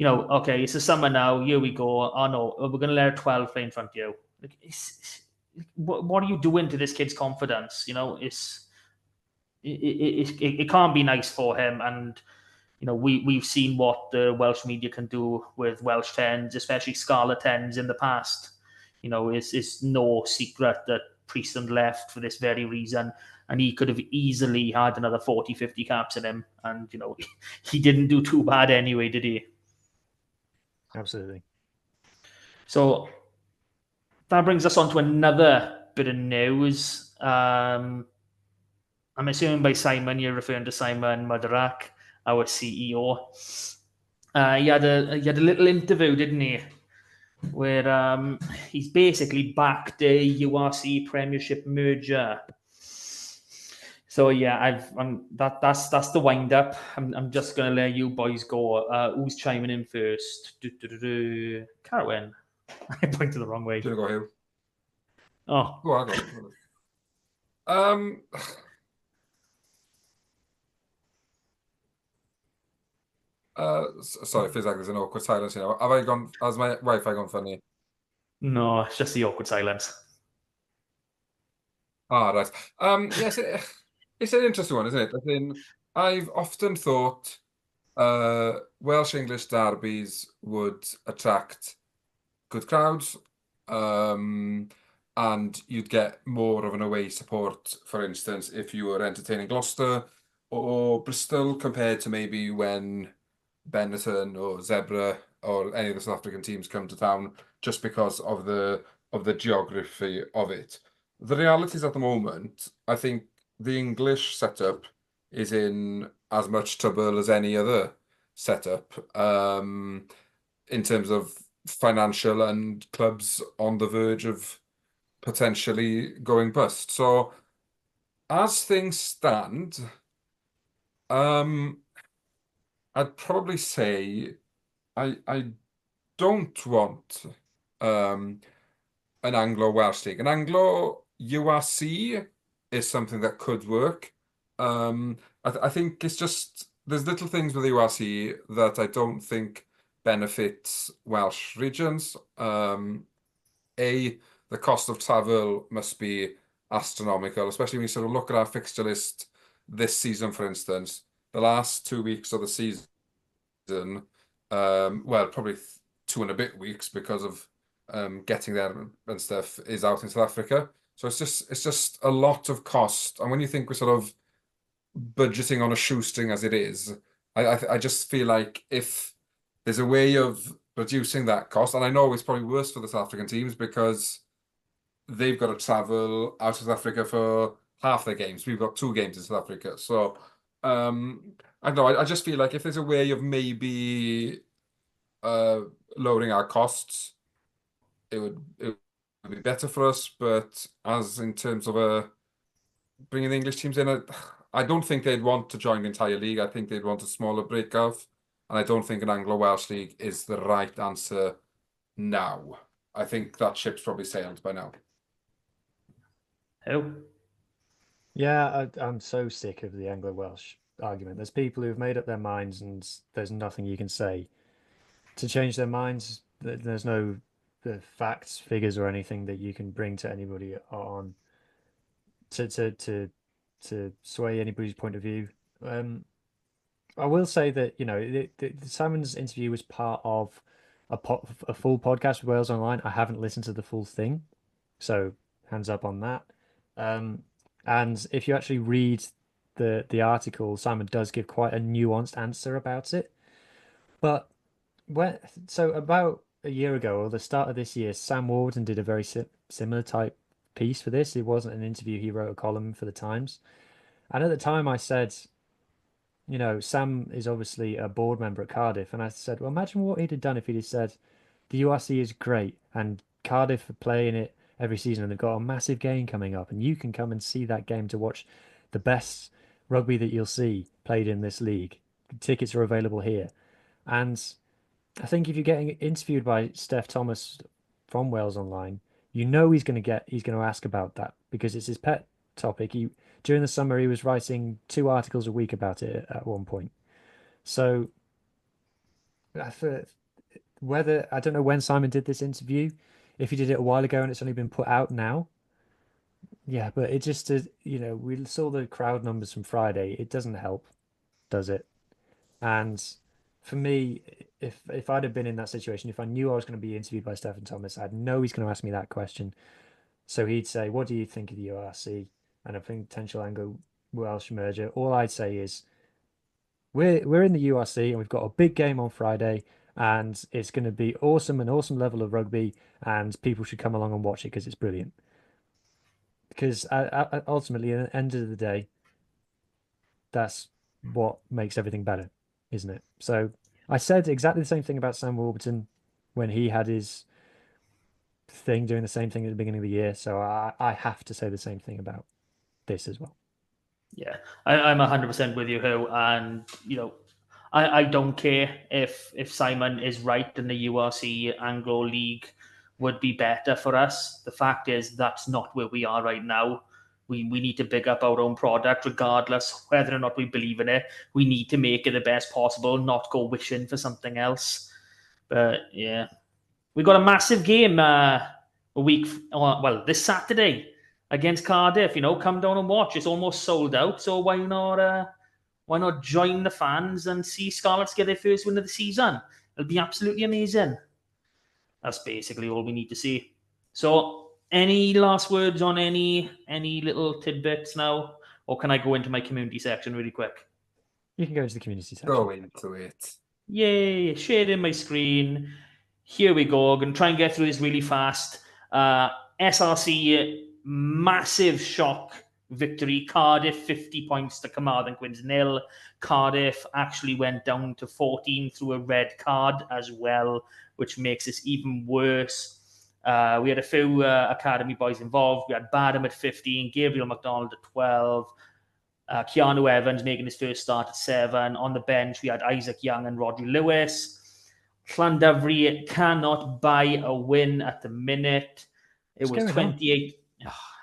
Okay, it's the summer now. Here we go. Oh no, we're going to let 12 play in front of you. What are you doing to this kid's confidence? It can't be nice for him. And we've seen what the Welsh media can do with Welsh 10s, especially Scarlet 10s in the past. It's no secret that Priestland left for this very reason, and he could have easily had another 40, 50 caps in him. And, he didn't do too bad anyway, did he? Absolutely. So that brings us on to another bit of news. I'm assuming by Simon, you're referring to Simon Mudrak, our CEO. He had a little interview, didn't he? Where he's basically backed a URC Premiership merger. So yeah, that's the wind up. I'm just gonna let you boys go. Who's chiming in first? Carwyn. I pointed the wrong way. Should I go here? Oh, go on. Sorry, it feels like there's an awkward silence. Have I gone? Has my Wi-Fi gone funny? No, it's just the awkward silence. Right. Yes, it's an interesting one, isn't it? I think I've often thought Welsh English derbies would attract good crowds, and you'd get more of an away support, for instance, if you were entertaining Gloucester or Bristol compared to maybe when Benetton or Zebra or any of the South African teams come to town, just because of the geography of it. The realities at the moment, I think the English setup is in as much trouble as any other setup, in terms of financial and clubs on the verge of potentially going bust. So as things stand, I'd probably say I don't want an Anglo-Welsh league. An Anglo-URC is something that could work. I think it's just there's little things with the URC that I don't think benefits Welsh regions. The cost of travel must be astronomical, especially when you sort of look at our fixture list this season, for instance. The last 2 weeks of the season, probably 2 and a bit weeks because of getting there and stuff, is out in South Africa. So it's just a lot of cost. And when you think we're sort of budgeting on a shoestring as it is, I just feel like if there's a way of reducing that cost, and I know it's probably worse for the South African teams because they've got to travel out of South Africa for half their games. We've got 2 games in South Africa. So I don't know, I just feel like if there's a way of maybe lowering our costs, it would be better for us. But as in terms of bringing the English teams in, I don't think they'd want to join the entire league. I think they'd want a smaller breakout. And I don't think an Anglo-Welsh league is the right answer now. I think that ship's probably sailed by now. Who? Yeah, I'm so sick of the Anglo-Welsh argument. There's people who've made up their minds, and there's nothing you can say to change their minds. There's no facts, figures, or anything that you can bring to anybody on to sway anybody's point of view. I will say that the Simon's interview was part of a full podcast with Wales Online. I haven't listened to the full thing, so hands up on that. And if you actually read the article, Simon does give quite a nuanced answer about it. But so about a year ago, or the start of this year, Sam Warburton did a very similar type piece for this. It wasn't an interview; he wrote a column for the Times. And at the time, I said, Sam is obviously a board member at Cardiff, and I said, well, imagine what he'd have done if he'd have said, the URC is great, and Cardiff are playing it every season, and they've got a massive game coming up, and you can come and see that game to watch the best rugby that you'll see played in this league. Tickets are available here. And I think if you're getting interviewed by Steph Thomas from Wales Online, he's going to ask about that because it's his pet topic. During the summer, he was writing 2 articles a week about it at one point. So I don't know when Simon did this interview, if he did it a while ago and it's only been put out now. Yeah, but it just is, we saw the crowd numbers from Friday. It doesn't help, does it? And for me, if I'd have been in that situation, if I knew I was going to be interviewed by Stephen Thomas, I'd know he's going to ask me that question. So he'd say, what do you think of the URC and a potential Anglo-Welsh merger? All I'd say is, we're in the URC and we've got a big game on Friday, and it's going to be awesome, an awesome level of rugby, and people should come along and watch it because it's brilliant. Because ultimately, at the end of the day, that's what makes everything better, isn't it? So I said exactly the same thing about Sam Warburton when he had his thing, doing the same thing at the beginning of the year. So I have to say the same thing about this as well. Yeah, I'm 100% with you, Hugh. And, I don't care if Simon is right and the URC Anglo League would be better for us. The fact is that's not where we are right now. We need to big up our own product, regardless whether or not we believe in it. We need to make it the best possible, not go wishing for something else. But yeah, we got a massive game this Saturday against Cardiff. Come down and watch. It's almost sold out. So why not join the fans and see Scarlets get their first win of the season? It'll be absolutely amazing. That's basically all we need to see. So, any last words on any little tidbits now? Or can I go into my community section really quick? You can go into the community section. Go into it. Yay, sharing my screen. Here we go. I'm going to try and get through this really fast. SRC, massive shock victory. Cardiff, 50 points to Carmarthen Quins 0. Cardiff actually went down to 14 through a red card as well, which makes this even worse. We had a few academy boys involved. We had Badham at 15, Gabriel McDonald at 12, Keanu Evans making his first start at 7. On the bench, we had Isaac Young and Rodri Lewis. Llanelli cannot buy a win at the minute. It was 28.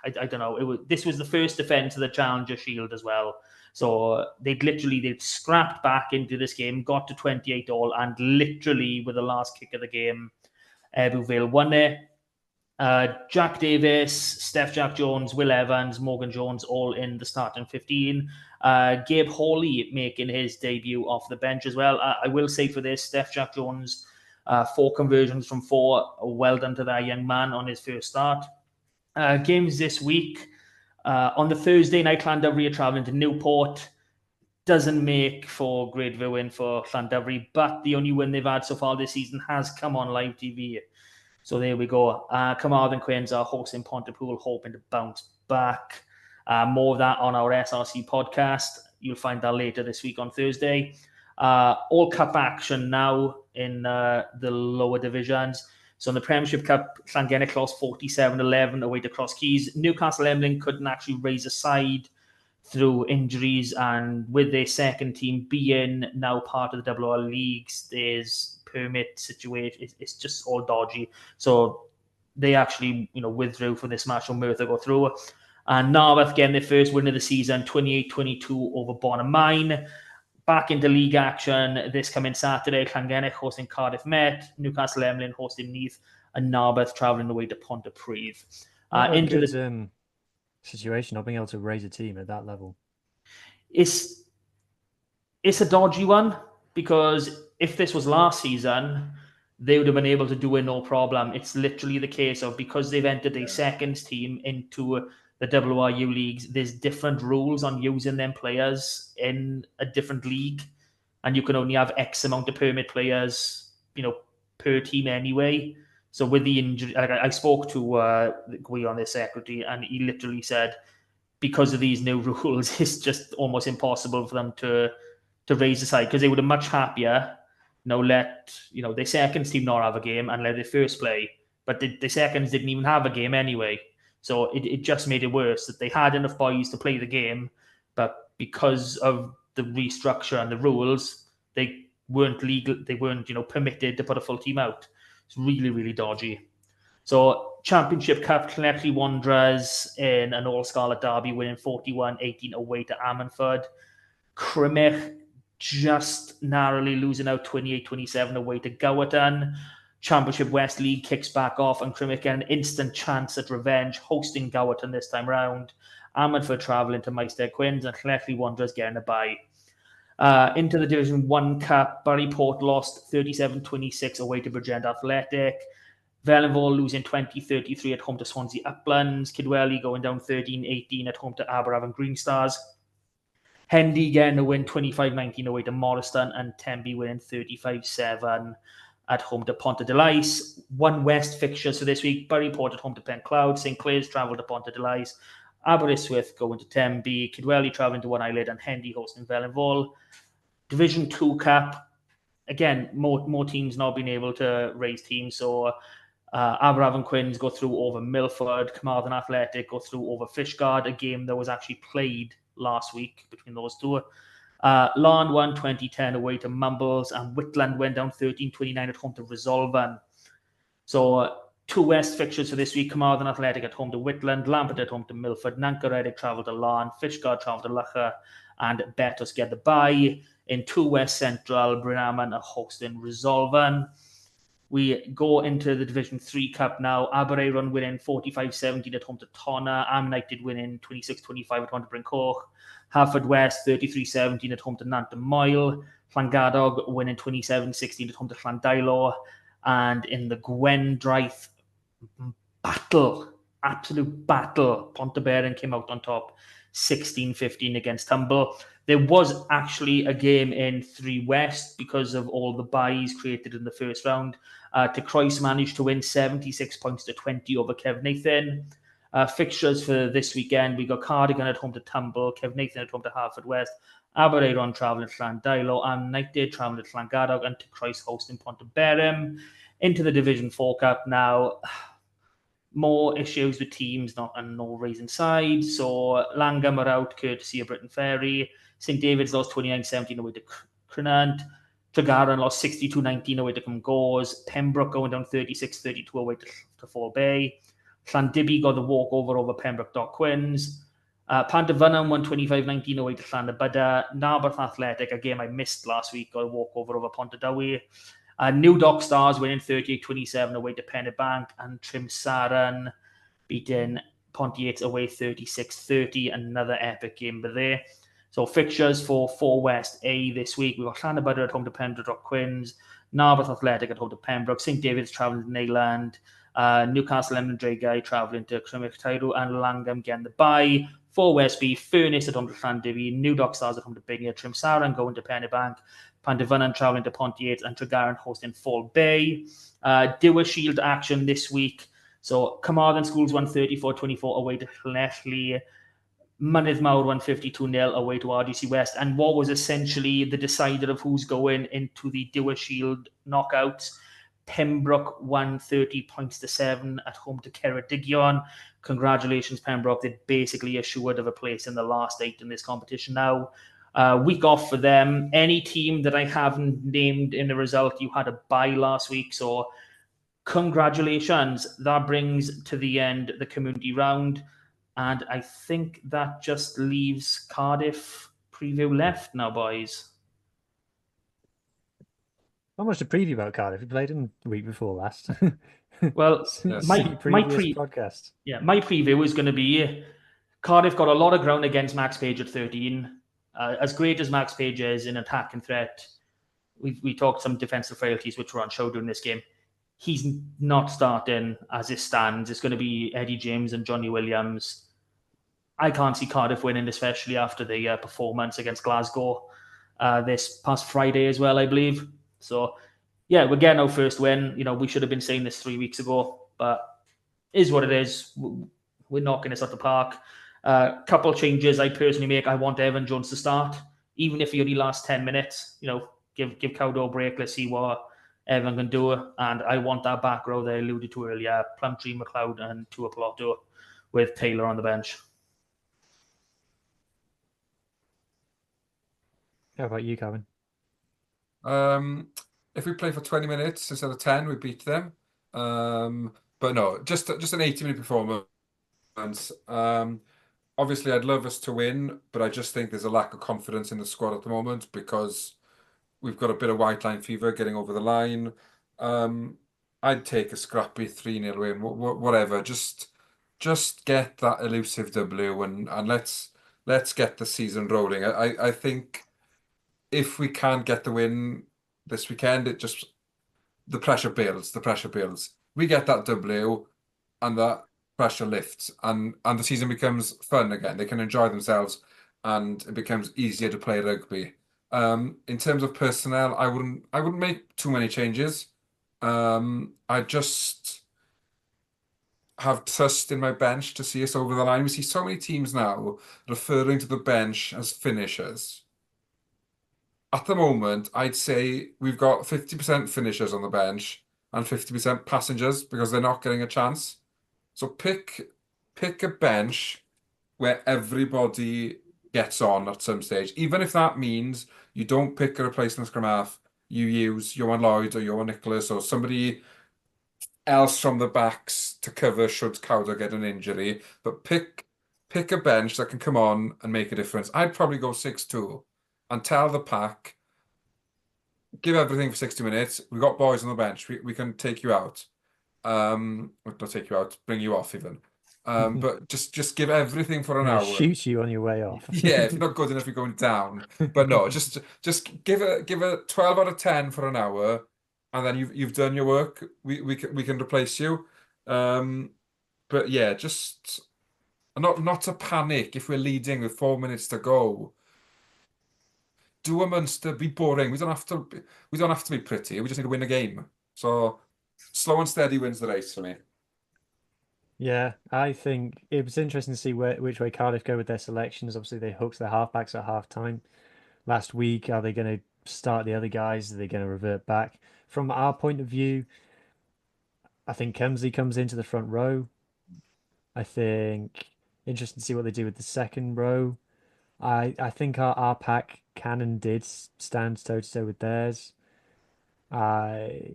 I don't know. This was the first defense of the Challenger Shield as well. So they'd scrapped back into this game, got to 28 all, and literally with the last kick of the game, Ebbw Vale won it. Jack Davis, Steph Jack Jones, Will Evans, Morgan Jones, all in the starting 15. Gabe Hawley making his debut off the bench as well. I will say for this, Steph Jack Jones, 4 conversions from 4. Well done to that young man on his first start. Games this week. On the Thursday night, Llandovery are travelling to Newport. Doesn't make for great viewing for Llandovery, but the only win they've had so far this season has come on live TV. So there we go. Carmarthen Quins are hosting Pontypool, hoping to bounce back. More of that on our SRC podcast. You'll find that later this week on Thursday. All Cup action now in the lower divisions. So in the Premiership Cup, Llangennech lost 47-11 away to Cross Keys. Newcastle Emlyn couldn't actually raise a side through injuries, and with their second team being now part of the WR leagues, there's permit situation. It's just all dodgy. So they actually, withdrew for this match. So Merthyr go through. And Narberth getting their first win of the season, 28-22 over Bonamine. Back into league action this coming Saturday. Llangennech hosting Cardiff Met, Newcastle Emlyn hosting Neath, and Narberth travelling away to Pontypridd. Into the situation, not being able to raise a team at that level. It's a dodgy one, because if this was last season, they would have been able to do it no problem. It's literally the case of, because they've entered a seconds team into the WRU leagues, there's different rules on using them players in a different league, and you can only have X amount of permit players, per team anyway. So with the injury, I spoke to Guy, their secretary, and he literally said, because of these new rules, it's just almost impossible for them to raise the side, because they would have much happier let their seconds team not have a game and let their first play. But the seconds didn't even have a game anyway. So it just made it worse that they had enough boys to play the game, but because of the restructure and the rules, they weren't legal. They weren't, permitted to put a full team out. It's really, really dodgy. So Championship Cup, Llanelli Wanderers in an all-Scarlet derby, winning 41-18 away to Ammanford. Crymych just narrowly losing out 28-27 away to Gowerton. Championship West League kicks back off, and Crymych get an instant chance at revenge, hosting Gowerton this time round. Ammanford travelling to Maesteg Quins, and Llanelli Wanderers getting a bye. Into the Division 1 Cup, Barryport lost 37-26 away to Bridgend Athletic. Vellenvall losing 20-33 at home to Swansea Uplands. Kidwelly going down 13-18 at home to Aberavon Green Stars. Hendy getting a win 25-19 away to Morriston, and Tenby winning 35-7 at home to Ponta de Lice. One West fixtures for this week. Barryport at home to Pencloud. St Clair's travel to Ponta de Lice. Aberystwyth going to Tenby. Kidwelly travelling to One Island, and Hendy hosting Vellenvall. Division 2 Cup. Again, more teams not being able to raise teams. So Aberavon Quins go through over Milford. Carmarthen Athletic go through over Fishguard, a game that was actually played last week between those two. Larne won 20-10 away to Mumbles, and Whitland went down 13-29 at home to Resolven. So two West fixtures for this week. Carmarthen Athletic at home to Whitland, Lampert at home to Milford, Nancaredig travel to Larne, Fishguard travel to Loughor, and Betos get the bye. In two West Central, Brynaman are hosting Resolven. We go into the Division 3 Cup now. Aberaeron winning 45-17 at home to Tonna. Am United winning 26-25 at home to Bryncoch. Haverfordwest 33-17 at home to Nant Moyle. Llangadog winning 27-16 at home to Llandailo. And in the Gwendraeth battle, absolute battle, Pontebaran came out on top 16-15 against Tumble. There was actually a game in 3 West because of all the byes created in the first round. De Croix managed to win 76 points to 20 over Kev Nathan. Fixtures for this weekend, we got Cardigan at home to Tumble, Kev Nathan at home to Haverfordwest, Aberaeron travelling to Llandailo, Am United travelling to Llangadog, and De Croix hosting Pontebaran. Into the Division 4 Cup now. More issues with teams, and no raising sides. So Langham are out courtesy of Britain Ferry. St David's lost 29-17 away to Crenant. Tregaron lost 62-19 away to Cumgores. Pembroke going down 36-32 away to Fall Bay. Llandibby got the walkover over Pembroke Dock Quins. Panderfynnon won 25-19 away to Llanybydda. Narberth Athletic, a game I missed last week, got a walkover over Pontardawe. New Dock Stars winning 38-27 away to Pennebank, and Trimsaran beating Pontiac away 36-30. Another epic game there. So fixtures for 4 West A this week. We've got Llanybydda at home to Pembroke Dock Quins, Narberth Athletic at home to Pembroke, St David's travelling to Neyland, Newcastle and Dragai travelling to Crymych and Langham getting the bye. For Westby, Furness at home to Llanelli, New Dock Stars at home to Binghamton, Trimsaran going to Pennybank, Pandyfunan travelling to Pontiac, and Tregaron hosting Fall Bay. Dewar Shield action this week. So Carmarthen Schools 134-24 away to Llanelli. Mynydd Mawr 152-0 away to RGC West. And what was essentially the decider of who's going into the Dewar Shield knockouts. Pembroke 130-7 at home to Ceredigion. Congratulations, Pembroke. They're basically assured of a place in the last 8 in this competition now. Week off for them. Any team that I haven't named in the result, you had a bye last week. So congratulations. That brings to the end the community round. And I think that just leaves Cardiff Preview left now, boys. Not much to preview about Cardiff. We played them the week before last. Well, Yes. my podcast. Yeah, my preview is going to be Cardiff got a lot of ground against Max Page at 13. As great as Max Page is in attack and threat, we talked some defensive frailties which were on show during this game. He's not starting as it stands. It's going to be Eddie James and Johnny Williams. I can't see Cardiff winning, especially after the performance against Glasgow this past Friday as well, I believe. So, yeah, we're getting our first win. You know, we should have been saying this 3 weeks ago, but is what it is. We're knocking this out the park. Couple changes I personally make. I want Evan Jones to start, even if he only lasts 10 minutes. You know, give Cowdo a break. Let's see what Evan can do. And I want that back row that I alluded to earlier. Plumtree, McLeod, and Tua Piloto with Taylor on the bench. How about you, Kevin? If we play for 20 minutes instead of 10, we beat them. But no, just an 80-minute performance. Obviously, I'd love us to win, but I just think there's a lack of confidence in the squad at the moment because we've got a bit of white line fever getting over the line. I'd take a scrappy 3-0 win, whatever. Just get that elusive W and let's get the season rolling. I think if we can't get the win this weekend, the pressure builds. We get that W and that pressure lifts and the season becomes fun again. They can enjoy themselves and it becomes easier to play rugby. In terms of personnel, I wouldn't make too many changes. I just have trust in my bench to see us over the line. We see so many teams now referring to the bench as finishers. At the moment, I'd say we've got 50% finishers on the bench and 50% passengers because they're not getting a chance. So pick a bench where everybody gets on at some stage, even if that means you don't pick a replacement scrum half, you use Johan Lloyd or Johan Nicholas or somebody else from the backs to cover should Cowder get an injury. But pick a bench that can come on and make a difference. I'd probably go 6-2 and tell the pack, give everything for 60 minutes. We've got boys on the bench. We can take you out. Not take you out, bring you off even. But just give everything for an hour. Shoot you on your way off. Yeah, if you're not good enough, you're going down. But no, just give a 12 out of 10 for an hour, and then you've done your work. We can replace you. But yeah, just not to panic if we're leading with 4 minutes to go. Do a Munster, be boring. We don't have to be pretty. We just need to win a game. So slow and steady wins the race for me. Yeah, I think it was interesting to see which way Cardiff go with their selections. Obviously, they hooked their halfbacks at half time last week. Are they going to start the other guys? Are they going to revert back? From our point of view, I think Kemsley comes into the front row. I think interesting to see what they do with the second row. I think our pack can and did stand toe to toe with theirs. I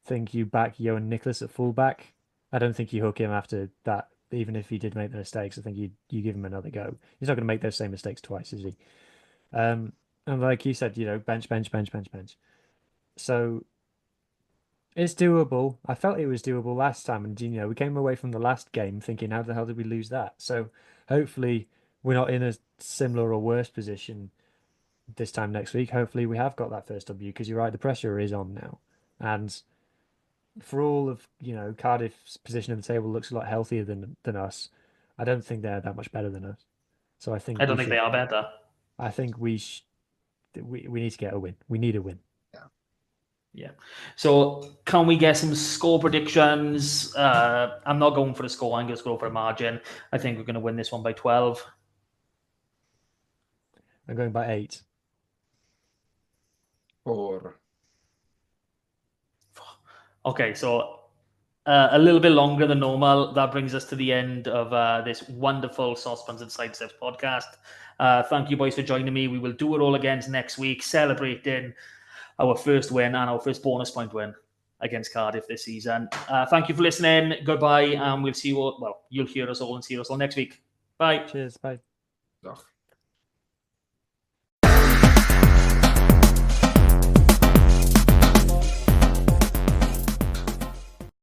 think you back Johan Nicholas at fullback. I don't think you hook him after that, even if he did make the mistakes. I think you give him another go. He's not going to make those same mistakes twice, is he? And like you said, bench. So it's doable. I felt it was doable last time, and we came away from the last game thinking, how the hell did we lose that? So hopefully we're not in a similar or worse position this time next week. Hopefully we have got that first W because you're right, the pressure is on now, and for all of Cardiff's position on the table looks a lot healthier than us. I don't think they're that much better than us. So I think I don't think they are better. I think we need to get a win. We need a win. Yeah. So can we get some score predictions? I'm not going for a score. I'm going to go for a margin. I think we're going to win this one by 12. I'm going by 8. 4. Okay, so a little bit longer than normal. That brings us to the end of this wonderful Sosbans and Sidesteps podcast. Thank you, boys, for joining me. We will do it all again next week, celebrating our first win and our first bonus point win against Cardiff this season. Thank you for listening. Goodbye, and we'll see you all. Well, you'll hear us all and see us all next week. Bye. Cheers. Bye. Dag.